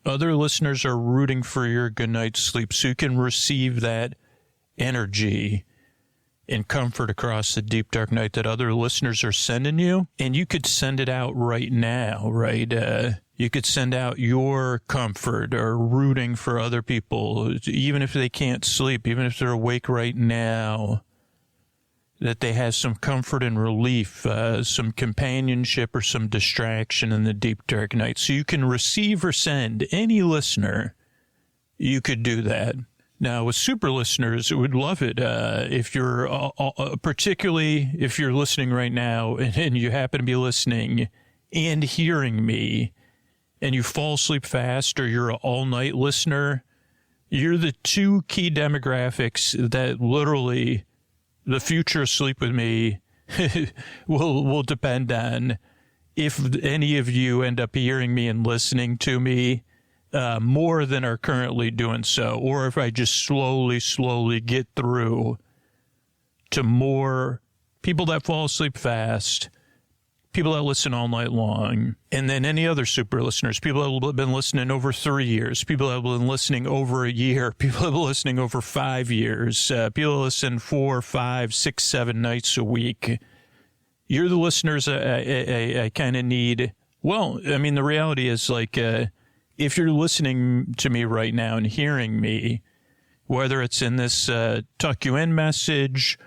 other listeners are rooting for your good night's sleep so you can receive that energy and comfort across the deep, dark night that other listeners are sending you. And you could send it out right now, right? You could send out your comfort or rooting for other people, even if they can't sleep, even if they're awake right now, that they have some comfort and relief, some companionship or some distraction in the deep, dark night. So you can receive or send any listener. You could do that. Now, with super listeners, would love it if you're, particularly if you're listening right now and you happen to be listening and hearing me, and you fall asleep fast, or you're an all-night listener, you're the 2 key demographics that literally the future of Sleep With Me will depend on. If any of you end up hearing me and listening to me more than are currently doing so, or if I just slowly get through to more people that fall asleep fast, people that listen all night long, and then any other super listeners, people that have been listening over 3 years, people that have been listening over a year, people that have been listening over 5 years, people that listen 4, 5, 6, 7 nights a week. You're the listeners I kind of need. Well, I mean, the reality is, like, if you're listening to me right now and hearing me, whether it's in this Tuck You In message,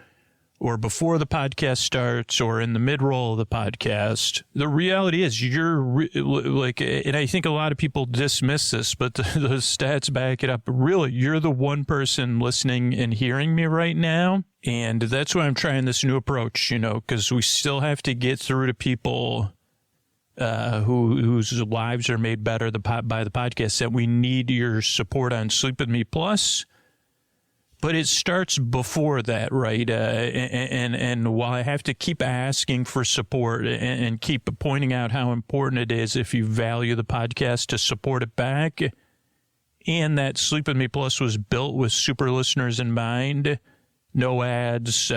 or before the podcast starts, or in the mid-roll of the podcast, the reality is you're like, and I think a lot of people dismiss this, but the stats back it up. Really, you're the one person listening and hearing me right now. And that's why I'm trying this new approach, because we still have to get through to people whose lives are made better by the podcast, that we need your support on Sleep With Me Plus. But it starts before that, right? And while I have to keep asking for support and keep pointing out how important it is if you value the podcast to support it back, and that Sleep With Me Plus was built with super listeners in mind, no ads,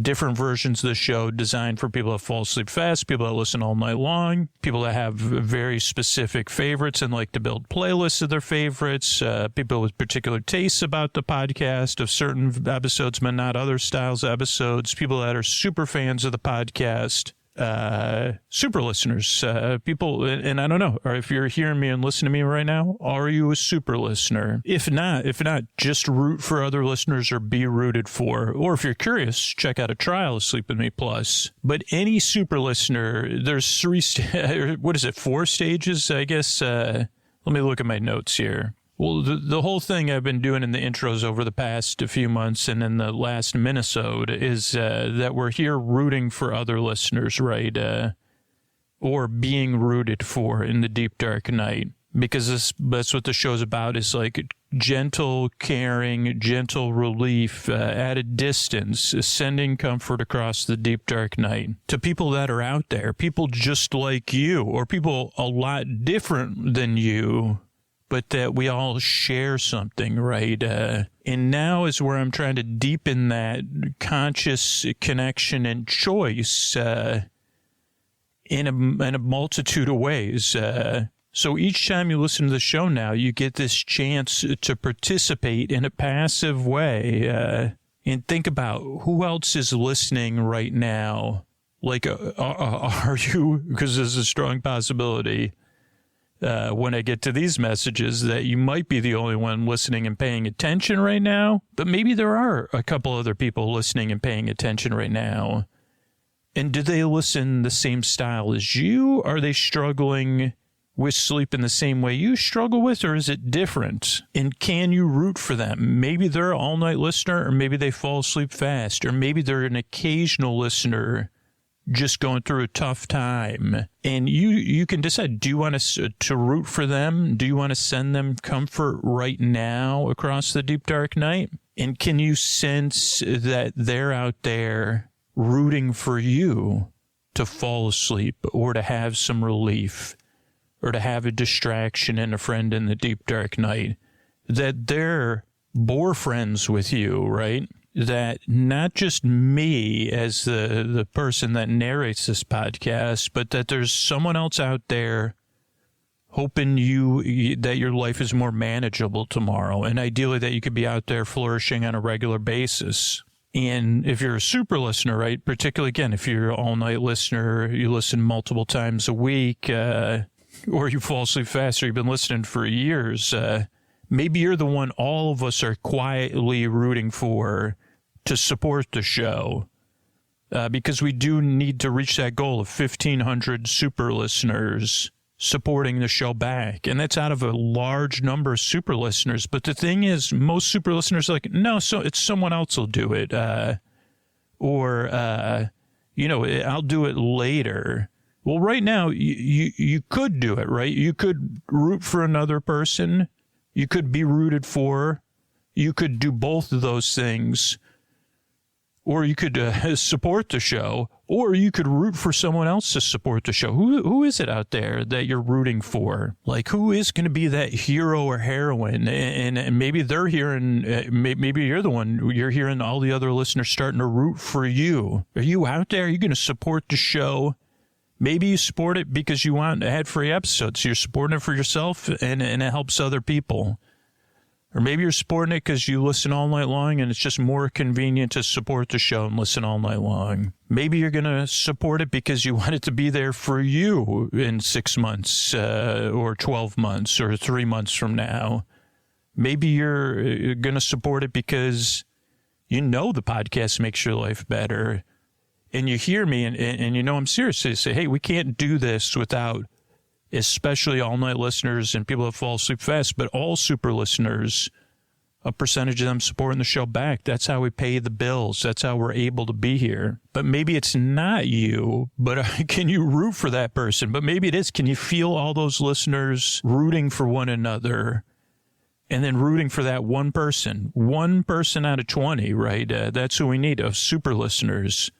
different versions of the show designed for people that fall asleep fast, people that listen all night long, people that have very specific favorites and like to build playlists of their favorites, people with particular tastes about the podcast of certain episodes, but not other styles of episodes, people that are super fans of the podcast, super listeners, people, and I don't know, or if you're hearing me and listening to me right now, are you a super listener? If not, just root for other listeners or be rooted for. Or if you're curious, check out a trial of Sleep With Me Plus. But any super listener, there's four stages, I guess. Let me look at my notes here. Well, the whole thing I've been doing in the intros over the past few months and in the last minisode is that we're here rooting for other listeners, right? Or being rooted for in the deep, dark night. Because that's what the show's about, is like gentle caring, gentle relief at a distance, sending comfort across the deep, dark night to people that are out there, people just like you, or people a lot different than you, but that we all share something, right? And now is where I'm trying to deepen that conscious connection and choice in a multitude of ways. So each time you listen to the show now, you get this chance to participate in a passive way and think about who else is listening right now. Like, are you, because there's a strong possibility when I get to these messages that you might be the only one listening and paying attention right now, but maybe there are a couple other people listening and paying attention right now. And do they listen the same style as you? Are they struggling with sleep in the same way you struggle with, or is it different? And can you root for them? Maybe they're an all-night listener, or maybe they fall asleep fast, or maybe they're an occasional listener just going through a tough time. And you can decide, do you want to root for them? Do you want to send them comfort right now across the deep, dark night? And can you sense that they're out there rooting for you to fall asleep, or to have some relief, or to have a distraction and a friend in the deep, dark night? That they're bore friends with you, right? That not just me as the person that narrates this podcast, but that there's someone else out there hoping that your life is more manageable tomorrow, and ideally that you could be out there flourishing on a regular basis. And if you're a super listener, right, particularly, again, if you're an all-night listener, you listen multiple times a week, or you fall asleep fast, or you've been listening for years, maybe you're the one all of us are quietly rooting for to support the show, because we do need to reach that goal of 1,500 super listeners supporting the show back. And that's out of a large number of super listeners. But the thing is, most super listeners are like, no, so it's someone else will do it. Or I'll do it later. Well, right now, you could do it, right? You could root for another person. You could be rooted for. You could do both of those things. Or you could support the show, or you could root for someone else to support the show. Who is it out there that you're rooting for? Like, who is going to be that hero or heroine? And maybe they're hearing, maybe you're the one, you're hearing all the other listeners starting to root for you. Are you out there? Are you going to support the show? Maybe you support it because you want ad-free episodes. You're supporting it for yourself, and it helps other people. Or maybe you're supporting it because you listen all night long and it's just more convenient to support the show and listen all night long. Maybe you're going to support it because you want it to be there for you in 6 months or 12 months or 3 months from now. Maybe you're going to support it because you know the podcast makes your life better. And you hear me and you know I'm serious. You say, hey, we can't do this without especially all-night listeners and people that fall asleep fast, but all super listeners, a percentage of them supporting the show back. That's how we pay the bills. That's how we're able to be here. But maybe it's not you, but can you root for that person? But maybe it is. Can you feel all those listeners rooting for one another and then rooting for that one person out of 20, right? That's who we need, of super listeners.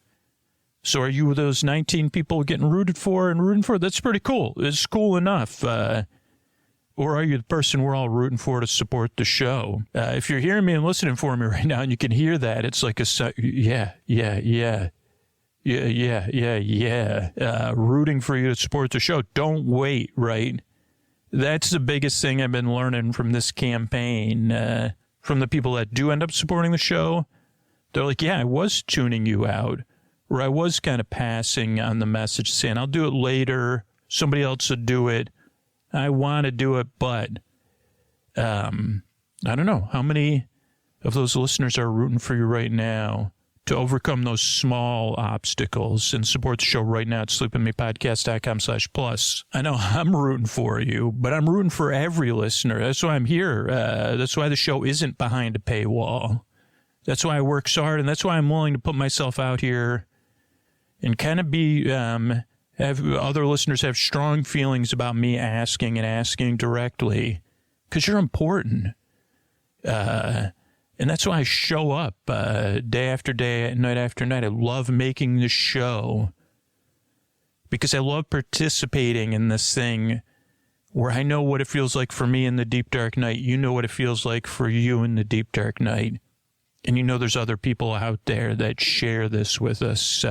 So are you those 19 people getting rooted for and rooting for? That's pretty cool. It's cool enough. Or are you the person we're all rooting for to support the show? If you're hearing me and listening for me right now and you can hear that, it's like yeah. Rooting for you to support the show. Don't wait, right? That's the biggest thing I've been learning from this campaign, from the people that do end up supporting the show. They're like, yeah, I was tuning you out, or I was kind of passing on the message saying, I'll do it later. Somebody else would do it. I want to do it, but I don't know. How many of those listeners are rooting for you right now to overcome those small obstacles and support the show right now at sleepwithmepodcast.com/plus? I know I'm rooting for you, but I'm rooting for every listener. That's why I'm here. That's why the show isn't behind a paywall. That's why I work so hard, and that's why I'm willing to put myself out here and kind of be... have other listeners have strong feelings about me asking directly, because you're important. And that's why I show up day after day, night after night. I love making the show because I love participating in this thing where I know what it feels like for me in the deep, dark night. You know what it feels like for you in the deep, dark night. And you know there's other people out there that share this with us.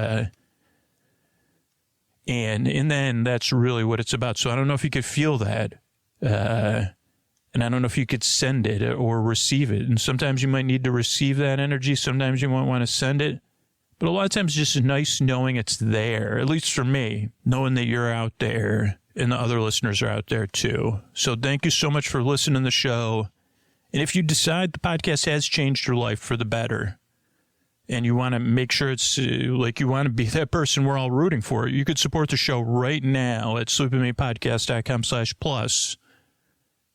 And in the end, that's really what it's about. So I don't know if you could feel that. And I don't know if you could send it or receive it. And sometimes you might need to receive that energy. Sometimes you might want to send it. But a lot of times it's just nice knowing it's there, at least for me, knowing that you're out there and the other listeners are out there too. So thank you so much for listening to the show. And if you decide the podcast has changed your life for the better, and you want to make sure it's like you want to be that person we're all rooting for, you could support the show right now at sleepwithmepodcast.com/plus.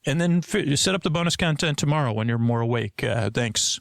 And then set up the bonus content tomorrow when you're more awake. Thanks.